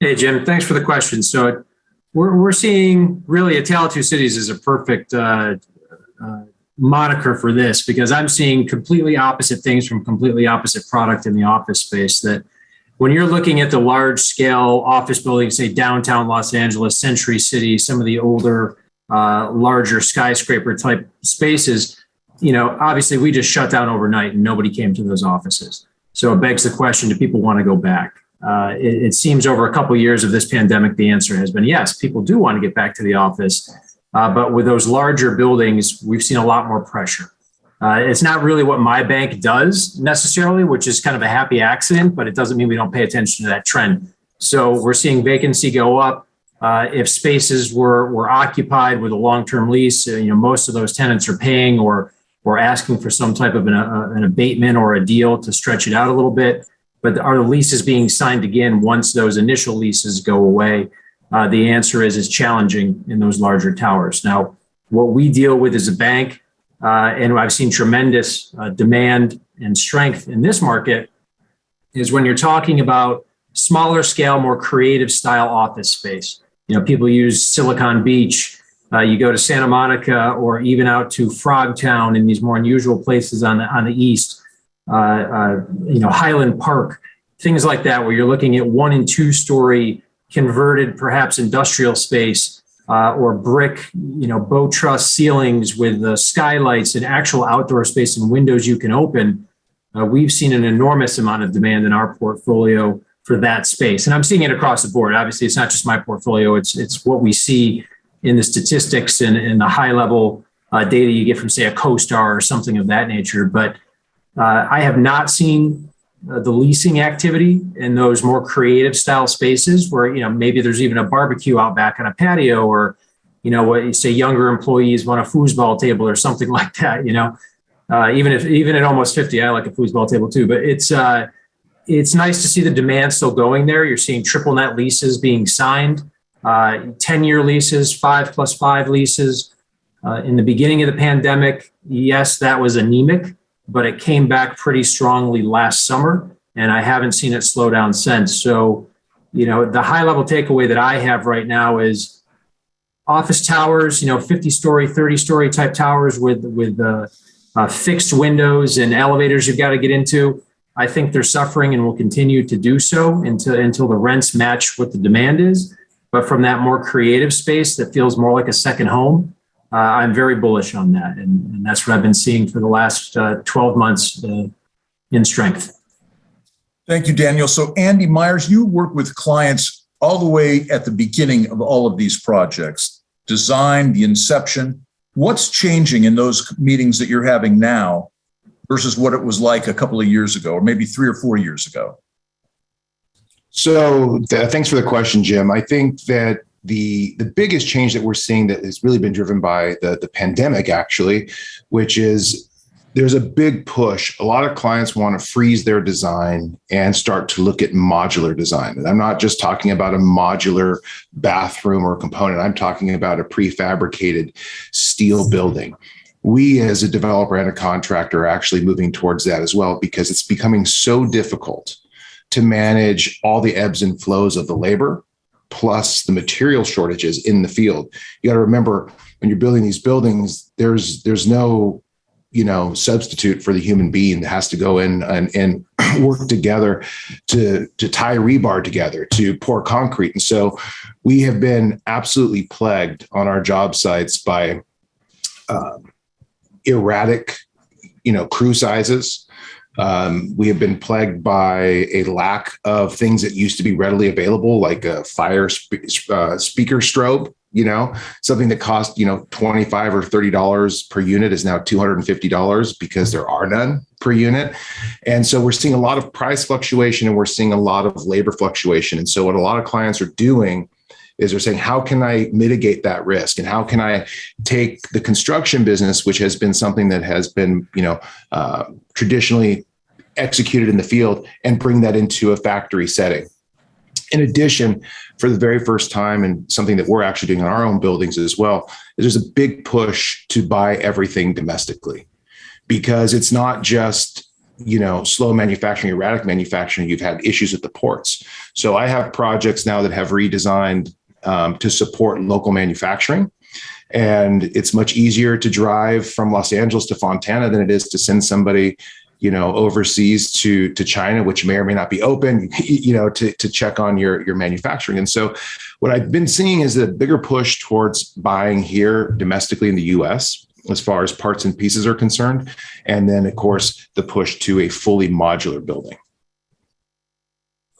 Hey, Jim, thanks for the question. So we're seeing really A Tale of Two Cities is a perfect moniker for this, because I'm seeing completely opposite things from completely opposite product in the office space. That when you're looking at the large scale office buildings, say downtown Los Angeles, Century City, some of the older, larger skyscraper type spaces, obviously we just shut down overnight and nobody came to those offices. So it begs the question, do people want to go back? It seems over a couple of years of this pandemic, the answer has been yes, people do want to get back to the office. But with those larger buildings, we've seen a lot more pressure. It's not really what my bank does necessarily, which is kind of a happy accident, but it doesn't mean we don't pay attention to that trend. So we're seeing vacancy go up. If spaces were occupied with a long-term lease, most of those tenants are paying or asking for some type of an abatement or a deal to stretch it out a little bit. But are the leases being signed again once those initial leases go away? The answer is it's challenging in those larger towers. Now, what we deal with as a bank, and I've seen tremendous demand and strength in this market, is when you're talking about smaller scale, more creative style office space. People use Silicon Beach. You go to Santa Monica or even out to Frogtown in these more unusual places on the east. Highland Park, things like that, where you're looking at 1 and 2 story converted, perhaps industrial space, or brick, bow truss ceilings with skylights and actual outdoor space and windows you can open. We've seen an enormous amount of demand in our portfolio for that space. And I'm seeing it across the board. Obviously, it's not just my portfolio. It's what we see in the statistics and the high level data you get from, say, a CoStar or something of that nature. But I have not seen the leasing activity in those more creative style spaces where, maybe there's even a barbecue out back on a patio, or, what you say younger employees want a foosball table or something like that, even at almost 50, I like a foosball table too, but it's nice to see the demand still going there. You're seeing triple net leases being signed, 10-year leases, 5+5 leases. In the beginning of the pandemic, yes, that was anemic, but it came back pretty strongly last summer, and I haven't seen it slow down since. So, the high level takeaway that I have right now is office towers, 50-story, 30-story type towers with fixed windows and elevators you've got to get into. I think they're suffering and will continue to do so until the rents match what the demand is. But from that more creative space that feels more like a second home, I'm very bullish on that. And that's what I've been seeing for the last 12 months in strength. Thank you, Daniel. So Andy Myers, you work with clients all the way at the beginning of all of these projects, design, the inception. What's changing in those meetings that you're having now versus what it was like a couple of years ago, or maybe 3 or 4 years ago? So thanks for the question, Jim. I think that the biggest change that we're seeing that has really been driven by the pandemic, actually, which is there's a big push. A lot of clients want to freeze their design and start to look at modular design. And I'm not just talking about a modular bathroom or component. I'm talking about a prefabricated steel building. We, as a developer and a contractor, are actually moving towards that as well, because it's becoming so difficult to manage all the ebbs and flows of the labor, plus the material shortages in the field. You got to remember, when you're building these buildings, there's no substitute for the human being that has to go in and work together to tie rebar together, to pour concrete. And so we have been absolutely plagued on our job sites by erratic, crew sizes. We have been plagued by a lack of things that used to be readily available, like a fire speaker strobe. Something that cost, $25 or $30 per unit is now $250 because there are none per unit. And so we're seeing a lot of price fluctuation, and we're seeing a lot of labor fluctuation. And so what a lot of clients are doing is they're saying, how can I mitigate that risk? And how can I take the construction business, which has been something that has been, traditionally executed in the field, and bring that into a factory setting? In addition, for the very first time, and something that we're actually doing in our own buildings as well, is there's a big push to buy everything domestically, because it's not just, slow manufacturing, erratic manufacturing. You've had issues at the ports. So I have projects now that have redesigned to support local manufacturing. And it's much easier to drive from Los Angeles to Fontana than it is to send somebody overseas to China, which may or may not be open, to check on your manufacturing. And so what I've been seeing is a bigger push towards buying here domestically in the US, as far as parts and pieces are concerned. And then, of course, the push to a fully modular building.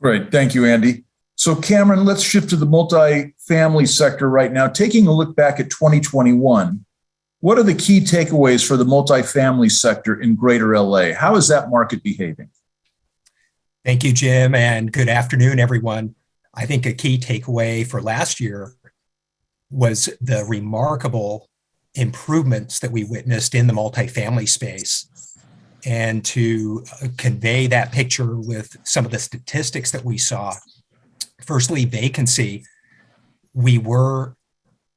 Great. Thank you, Andy. So Cameron, let's shift to the multifamily sector right now. Taking a look back at 2021, what are the key takeaways for the multifamily sector in Greater LA? How is that market behaving? Thank you, Jim, and good afternoon, everyone. I think a key takeaway for last year was the remarkable improvements that we witnessed in the multifamily space. And to convey that picture with some of the statistics that we saw, firstly, vacancy, we were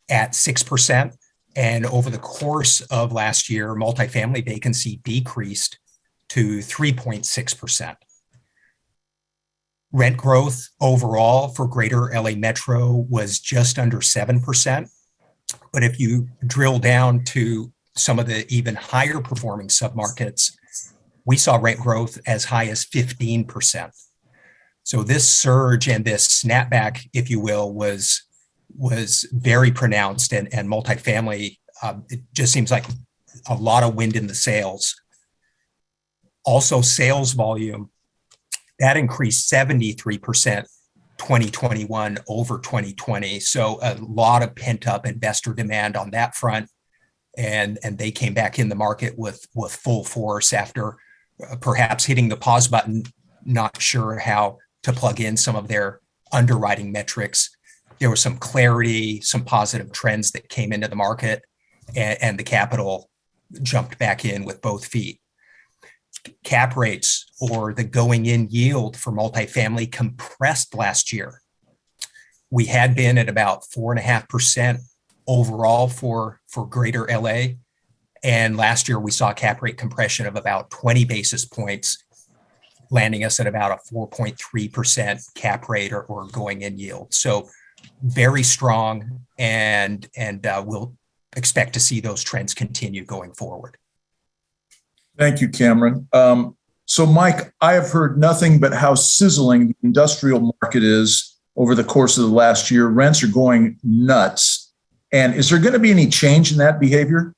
at 6%. And over the course of last year, multifamily vacancy decreased to 3.6%. Rent growth overall for Greater LA Metro was just under 7%. But if you drill down to some of the even higher performing submarkets, we saw rent growth as high as 15%. So this surge and this snapback, if you will, was very pronounced, and multifamily, it just seems like a lot of wind in the sails. Also, sales volume, that increased 73% 2021 over 2020. So a lot of pent up investor demand on that front. And they came back in the market with full force after perhaps hitting the pause button, not sure how to plug in some of their underwriting metrics. There was some clarity, some positive trends that came into the market, and the capital jumped back in with both feet. Cap rates, or the going in yield for multifamily, compressed last year. We had been at about 4.5% overall for Greater LA. And last year we saw cap rate compression of about 20 basis points, landing us at about a 4.3% cap rate or going in yield. So very strong, and we'll expect to see those trends continue going forward. Thank you, Cameron. So, Mike, I have heard nothing but how sizzling the industrial market is over the course of the last year. Rents are going nuts. And is there going to be any change in that behavior?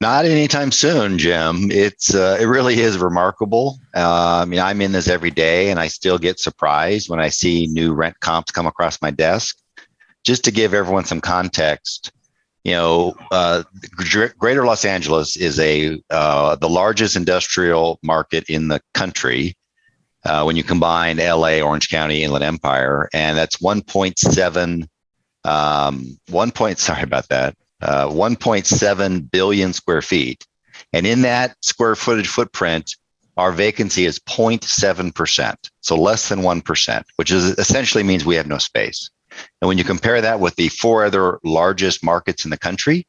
Not anytime soon, Jim. It really is remarkable. I mean, I'm in this every day, and I still get surprised when I see new rent comps come across my desk. Just to give everyone some context, Greater Los Angeles is the largest industrial market in the country when you combine LA, Orange County, Inland Empire, and that's 1.7 billion square feet. And in that square footage footprint, our vacancy is 0.7%, so less than 1%, which is essentially means we have no space. And when you compare that with the four other largest markets in the country,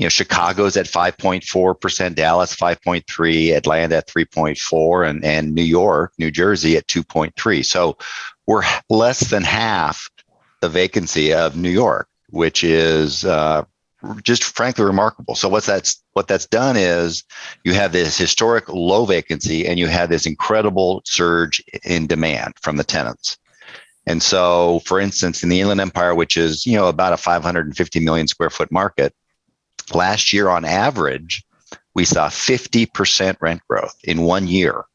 Chicago's at 5.4%, Dallas 5.3%, Atlanta at 3.4%, and New Jersey at 2.3%. So we're less than half the vacancy of New York, which is just frankly remarkable. So what that's done is you have this historic low vacancy, and you have this incredible surge in demand from the tenants. And so, for instance, in the Inland Empire, which is about a 550 million square foot market, last year on average, we saw 50% rent growth in 1 year.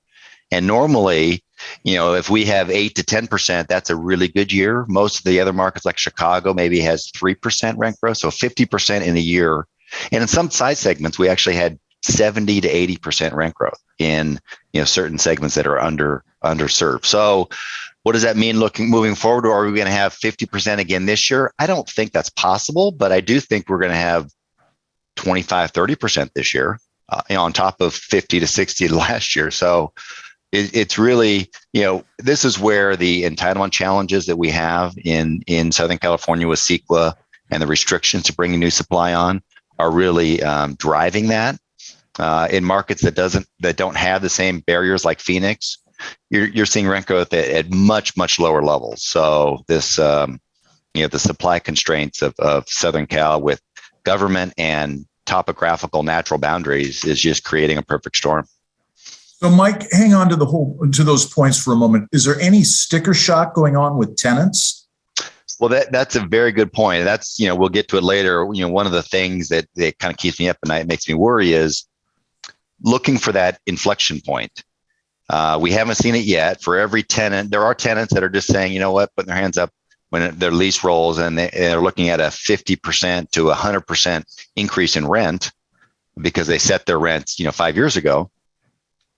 And normally, if we have 8 to 10%, that's a really good year. Most of the other markets like Chicago maybe has 3% rent growth. So 50% in a year. And in some size segments, we actually had 70 to 80% rent growth in certain segments that are underserved. So what does that mean moving forward? Or are we going to have 50% again this year? I don't think that's possible, but I do think we're going to have 25, 30% this year, on top of 50 to 60 last year. So it's really, this is where the entitlement challenges that we have in Southern California with CEQA and the restrictions to bringing new supply on are really driving that. In markets that don't have the same barriers like Phoenix, you're seeing rent growth at much, much lower levels. So this, the supply constraints of Southern Cal with government and topographical natural boundaries is just creating a perfect storm. So, Mike, hang on to those points for a moment. Is there any sticker shock going on with tenants? Well, that's a very good point. That's, we'll get to it later. One of the things that kind of keeps me up at night, makes me worry, is looking for that inflection point. We haven't seen it yet. For every tenant, there are tenants that are just saying, putting their hands up when their lease rolls, and they're looking at a 50% to 100% increase in rent because they set their rents, 5 years ago.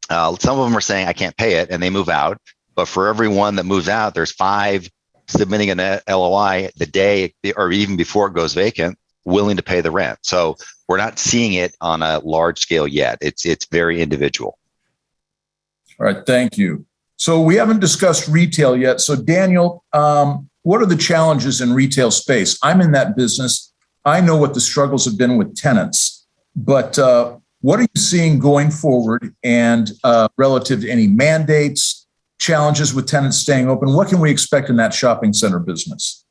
Some of them are saying, I can't pay it, and they move out. But for every one that moves out, there's 5 submitting an LOI the day or even before it goes vacant, willing to pay the rent. So we're not seeing it on a large scale yet. It's very individual. All right, thank you. So we haven't discussed retail yet. So Daniel, what are the challenges in retail space? I'm in that business. I know what the struggles have been with tenants, but what are you seeing going forward and relative to any mandates, challenges with tenants staying open? What can we expect in that shopping center business?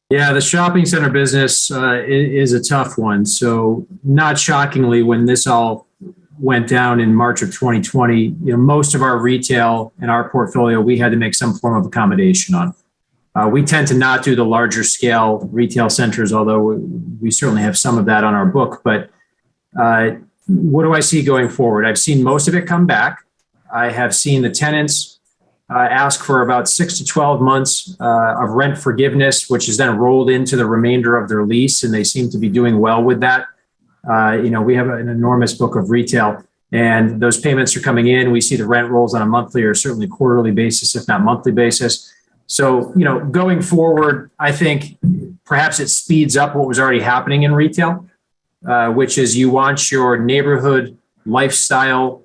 Yeah, the shopping center business is a tough one. So not shockingly, when this all went down in March of 2020, most of our retail in our portfolio, we had to make some form of accommodation on. We tend to not do the larger scale retail centers, although we certainly have some of that on our book. But what do I see going forward? I've seen most of it come back. I have seen the tenants ask for about 6 to 12 months of rent forgiveness, which is then rolled into the remainder of their lease, and they seem to be doing well with that. We have an enormous book of retail, and those payments are coming in. We see the rent rolls on a monthly or certainly quarterly basis, if not monthly basis. So, going forward, I think perhaps it speeds up what was already happening in retail, which is you want your neighborhood lifestyle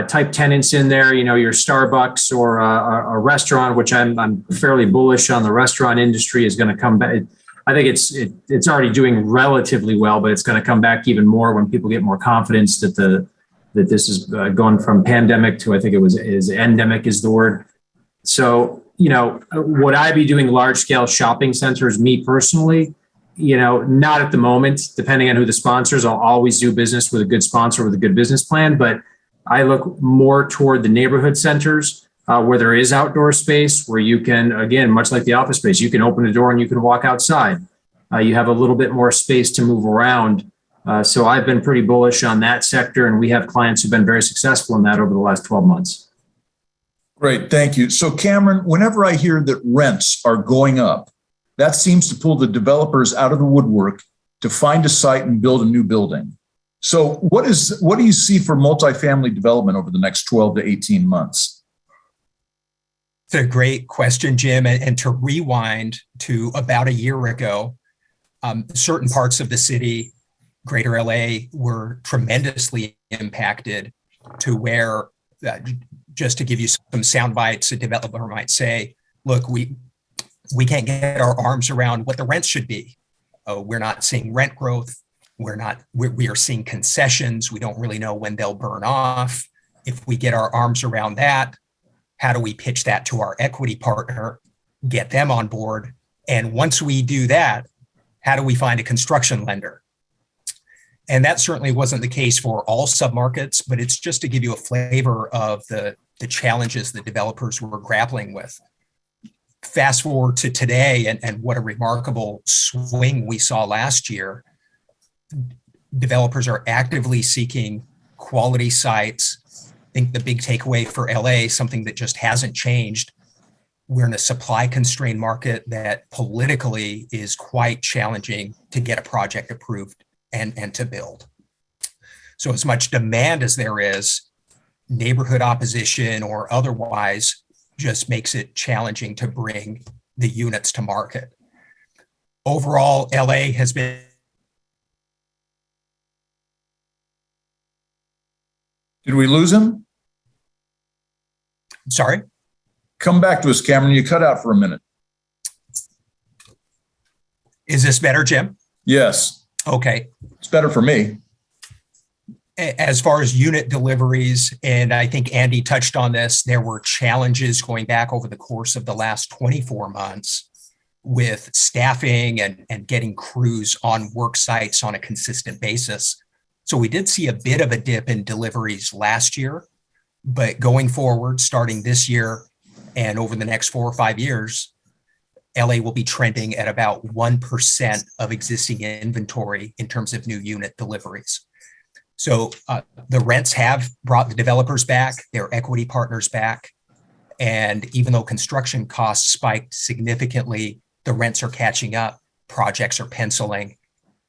type tenants in there, your Starbucks or a restaurant, which I'm fairly bullish on. The restaurant industry is going to come back. I think it's already doing relatively well, but it's going to come back even more when people get more confidence that this is going from pandemic to, I think is endemic is the word. So, would I be doing large scale shopping centers? Me personally, not at the moment. Depending on who the sponsors, I'll always do business with a good sponsor with a good business plan. But I look more toward the neighborhood centers where there is outdoor space, where you can, again, much like the office space, you can open a door and you can walk outside. You have a little bit more space to move around. So I've been pretty bullish on that sector, and we have clients who've been very successful in that over the last 12 months. Great, thank you. So Cameron, whenever I hear that rents are going up, that seems to pull the developers out of the woodwork to find a site and build a new building. So what do you see for multifamily development over the next 12 to 18 months? It's a great question, Jim. And to rewind to about a year ago, certain parts of the city, Greater LA, were tremendously impacted to where, just to give you some sound bites, a developer might say, look, we can't get our arms around what the rents should be. We're not seeing rent growth. We are seeing concessions. We don't really know when they'll burn off. If we get our arms around that, how do we pitch that to our equity partner, get them on board? And once we do that, how do we find a construction lender? And that certainly wasn't the case for all submarkets, but it's just to give you a flavor of the challenges that developers were grappling with. Fast forward to today, and what a remarkable swing we saw last year. Developers are actively seeking quality sites. I think the big takeaway for LA, something that just hasn't changed, we're in a supply constrained market that politically is quite challenging to get a project approved and to build. So as much demand as there is, neighborhood opposition or otherwise just makes it challenging to bring the units to market. Overall, LA has been Did we lose him? Sorry? Come back to us, Cameron. You cut out for a minute. Is this better, Jim? Yes. Okay. It's better for me. As far as unit deliveries, and I think Andy touched on this, there were challenges going back over the course of the last 24 months with staffing and getting crews on work sites on a consistent basis. So we did see a bit of a dip in deliveries last year, but going forward, starting this year and over the next 4 or 5 years, LA will be trending at about 1% of existing inventory in terms of new unit deliveries. So the rents have brought the developers back, their equity partners back. And even though construction costs spiked significantly, the rents are catching up, projects are penciling.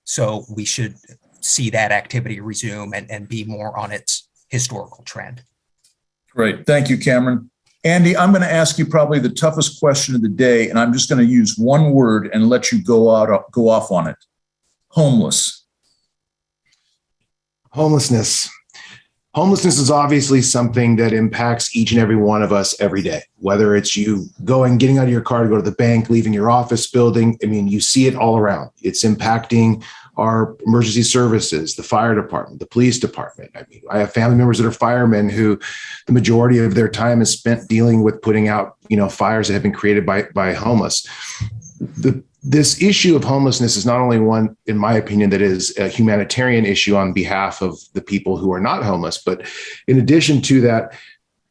So we should see that activity resume and be more on its historical trend. Great. Thank you, Cameron. Andy, I'm going to ask you probably the toughest question of the day, and I'm just going to use one word and let you go off on it. Homeless. Homelessness. Homelessness is obviously something that impacts each and every one of us every day, whether it's you getting out of your car to go to the bank, leaving your office building. I mean, you see it all around. It's impacting our emergency services, the fire department, the police department. I mean, I have family members that are firemen who the majority of their time is spent dealing with putting out, fires that have been created by homeless. This issue of homelessness is not only one, in my opinion, that is a humanitarian issue on behalf of the people who are not homeless, but in addition to that,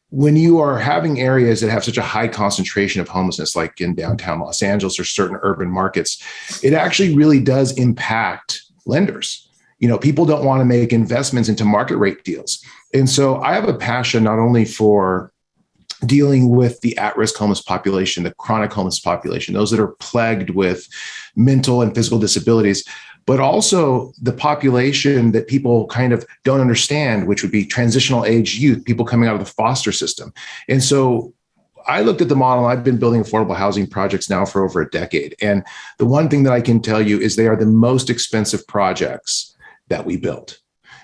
when you are having areas that have such a high concentration of homelessness, like in downtown Los Angeles or certain urban markets, it actually really does impact lenders. People don't want to make investments into market rate deals. And so I have a passion not only for dealing with the at-risk homeless population, the chronic homeless population, those that are plagued with mental and physical disabilities, but also the population that people kind of don't understand, which would be transitional age youth, people coming out of the foster system. And so I looked at the model. I've been building affordable housing projects now for over a decade. And the one thing that I can tell you is they are the most expensive projects that we built.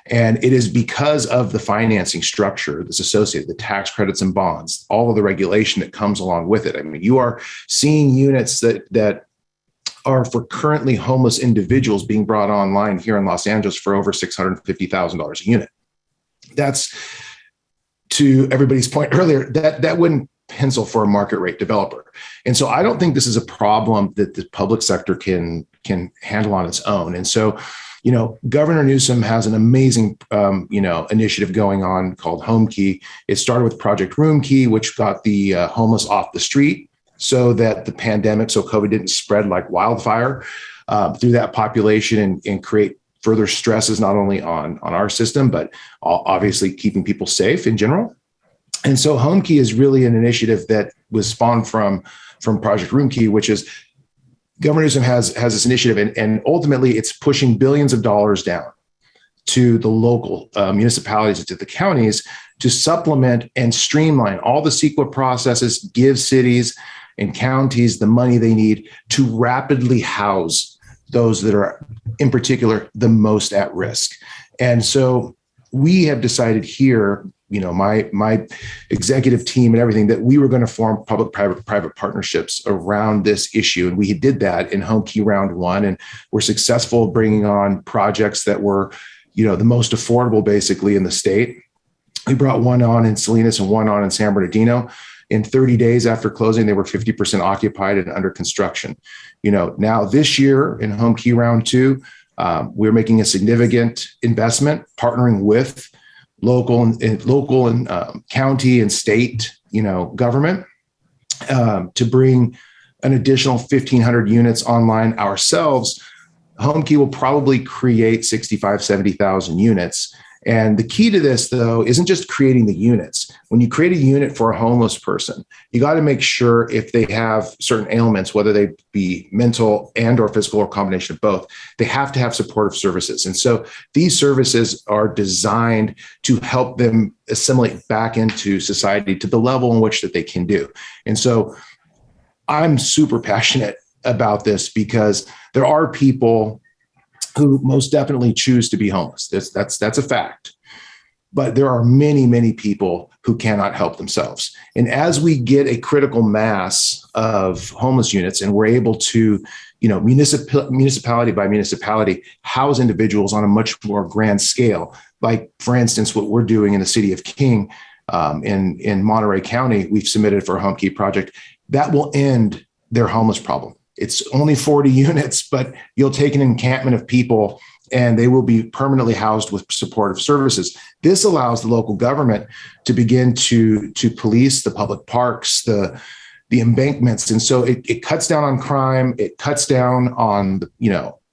And it is because of the financing structure that's associated, the tax credits and bonds, all of the regulation that comes along with it. I mean, you are seeing units that are for currently homeless individuals being brought online here in Los Angeles for over $650,000 a unit. That's, to everybody's point earlier, that wouldn't pencil for a market rate developer. And so I don't think this is a problem that the public sector can can handle on its own. And so, Governor Newsom has an amazing, initiative going on called Home Key. It started with Project Room Key, which got the homeless off the street so that the pandemic, so COVID didn't spread like wildfire through that population and create further stresses, not only on our system, but obviously keeping people safe in general. And so Home Key is really an initiative that was spawned from Project Room Key, which is Governor Newsom has this initiative, and ultimately it's pushing billions of dollars down to the local municipalities and to the counties to supplement and streamline all the CEQA processes, give cities and counties the money they need to rapidly house those that are, in particular, the most at risk. And so we have decided here, my executive team and everything, that we were going to form public-private partnerships around this issue. And we did that in Home Key Round 1, and we're successful bringing on projects that were, the most affordable basically in the state. We brought one on in Salinas and one on in San Bernardino. In 30 days after closing, they were 50% occupied and under construction. Now this year in Home Key Round 2, we're making a significant investment, partnering with local and county and state, government to bring an additional 1,500 units online ourselves. Home Key will probably create 65, 70,000 units. And the key to this, though, isn't just creating the units. When you create a unit for a homeless person, you got to make sure if they have certain ailments, whether they be mental and or physical or combination of both, they have to have supportive services. And so these services are designed to help them assimilate back into society to the level in which that they can do. And so I'm super passionate about this because there are people who most definitely choose to be homeless. That's a fact. But there are many, many people who cannot help themselves. And as we get a critical mass of homeless units and we're able to, municipality by municipality, house individuals on a much more grand scale, like, for instance, what we're doing in the city of King in Monterey County, we've submitted for a Home Key project that will end their homeless problem. It's only 40 units, but you'll take an encampment of people and they will be permanently housed with supportive services. This allows the local government to begin to police the public parks, the embankments. And so it cuts down on crime. It cuts down on,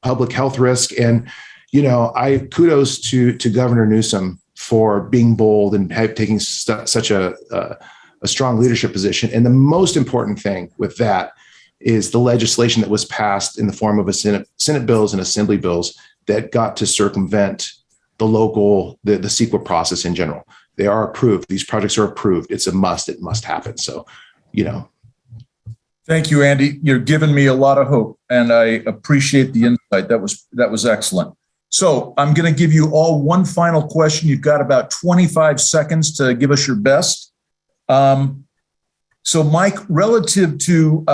public health risk. And, I kudos to Governor Newsom for being bold and taking such a strong leadership position. And the most important thing with that is the legislation that was passed in the form of a Senate bills and Assembly bills that got to circumvent the CEQA process in general. They are approved. These projects are approved. It's a must. It must happen. So, Thank you, Andy. You're giving me a lot of hope, and I appreciate the insight. That was excellent. So I'm going to give you all one final question. You've got about 25 seconds to give us your best. So, Mike, relative to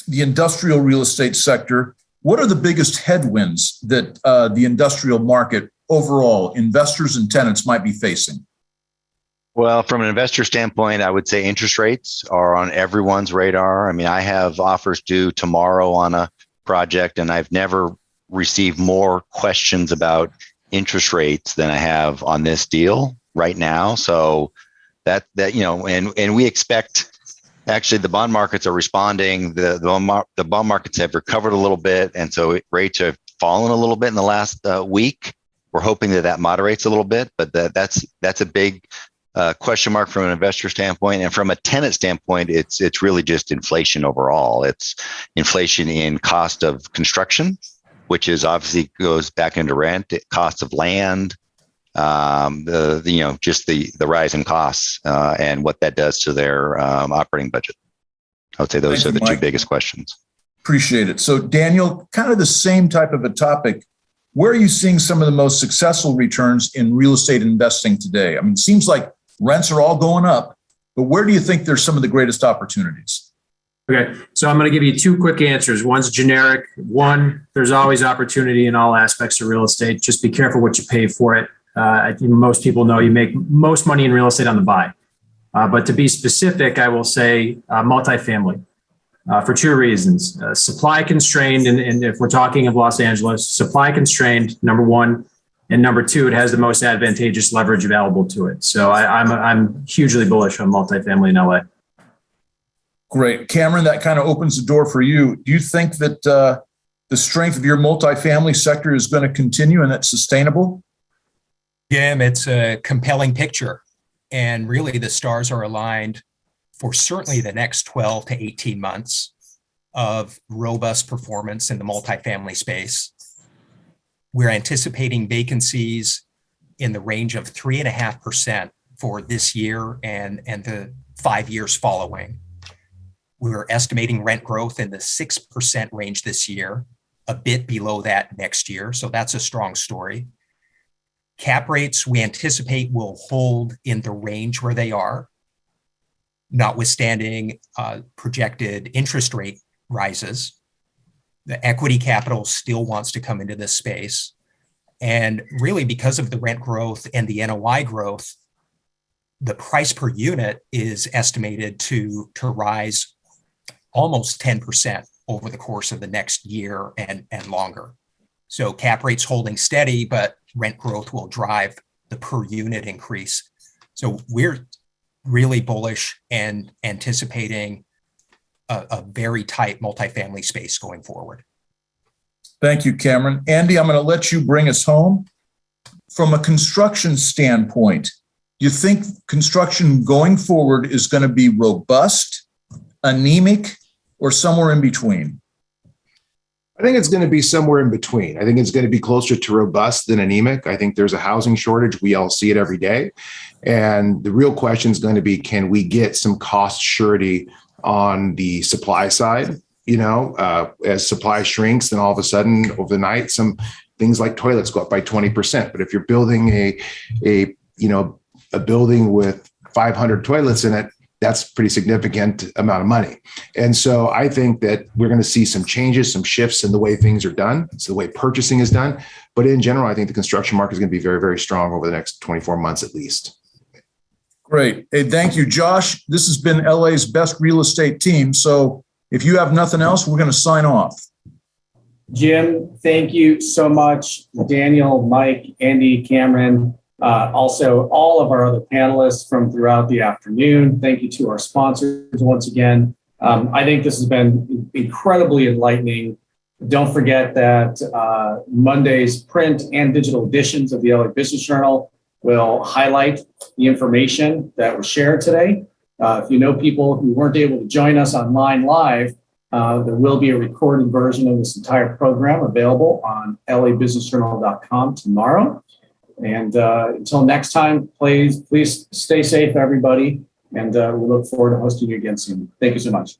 the industrial real estate sector, what are the biggest headwinds that the industrial market overall, investors and tenants, might be facing? Well, from an investor standpoint, I would say interest rates are on everyone's radar. I mean, I have offers due tomorrow on a project, and I've never received more questions about interest rates than I have on this deal right now. So that and we expect. Actually, the bond markets are responding. The bond markets have recovered a little bit, and so rates have fallen a little bit in the last week. We're hoping that moderates a little bit, but that's a big question mark from an investor standpoint. And from a tenant standpoint, it's really just inflation overall. It's inflation in cost of construction, which is obviously goes back into rent, cost of land. Just the rise in costs and what that does to their operating budget. I would say those are the two biggest questions. Appreciate it. So, Daniel, kind of the same type of a topic. Where are you seeing some of the most successful returns in real estate investing today? I mean, it seems like rents are all going up, but where do you think there's some of the greatest opportunities? Okay, so I'm going to give you two quick answers. One's generic. One, there's always opportunity in all aspects of real estate. Just be careful what you pay for it. I think most people know you make most money in real estate on the buy. But to be specific, I will say multifamily. for two reasons. Supply constrained, and if we're talking of Los Angeles, supply constrained, number one, and number two, it has the most advantageous leverage available to it. So I'm hugely bullish on multifamily in LA. Great. Cameron, that kind of opens the door for you. Do you think that the strength of your multifamily sector is going to continue and that's sustainable? Jim, it's a compelling picture. And really, the stars are aligned for certainly the next 12 to 18 months of robust performance in the multifamily space. We're anticipating vacancies in the range of 3.5% for this year and the 5 years following. We're estimating rent growth in the 6% range this year, a bit below that next year. So that's a strong story. Cap rates, we anticipate, will hold in the range where they are, notwithstanding projected interest rate rises. The equity capital still wants to come into this space. And really, because of the rent growth and the NOI growth, the price per unit is estimated to rise almost 10% over the course of the next year and longer. So cap rates holding steady, but rent growth will drive the per unit increase. So we're really bullish and anticipating a very tight multifamily space going forward. Thank you, Cameron. Andy, I'm going to let you bring us home. From a construction standpoint, do you think construction going forward is going to be robust, anemic, or somewhere in between? I think it's going to be somewhere in between. I think it's going to be closer to robust than anemic. I think there's a housing shortage. We all see it every day. And the real question is going to be, can we get some cost surety on the supply side? You know, as supply shrinks, then all of a sudden overnight, some things like toilets go up by 20%. But if you're building a building with 500 toilets in it, that's a pretty significant amount of money. And so I think that we're going to see some changes, some shifts in the way things are done. It's the way purchasing is done. But in general, I think the construction market is going to be very, very strong over the next 24 months at least. Great. Hey, thank you, Josh. This has been LA's best real estate team. So if you have nothing else, we're going to sign off. Jim, thank you so much. Daniel, Mike, Andy, Cameron, also all of our other panelists from throughout the afternoon. Thank you to our sponsors once again. I think this has been incredibly enlightening. Don't forget that Monday's print and digital editions of the LA Business Journal will highlight the information that was shared today. If you know people who weren't able to join us online live, there will be a recorded version of this entire program available on labusinessjournal.com tomorrow. And until next time, please stay safe, everybody. And we look forward to hosting you again soon. Thank you so much.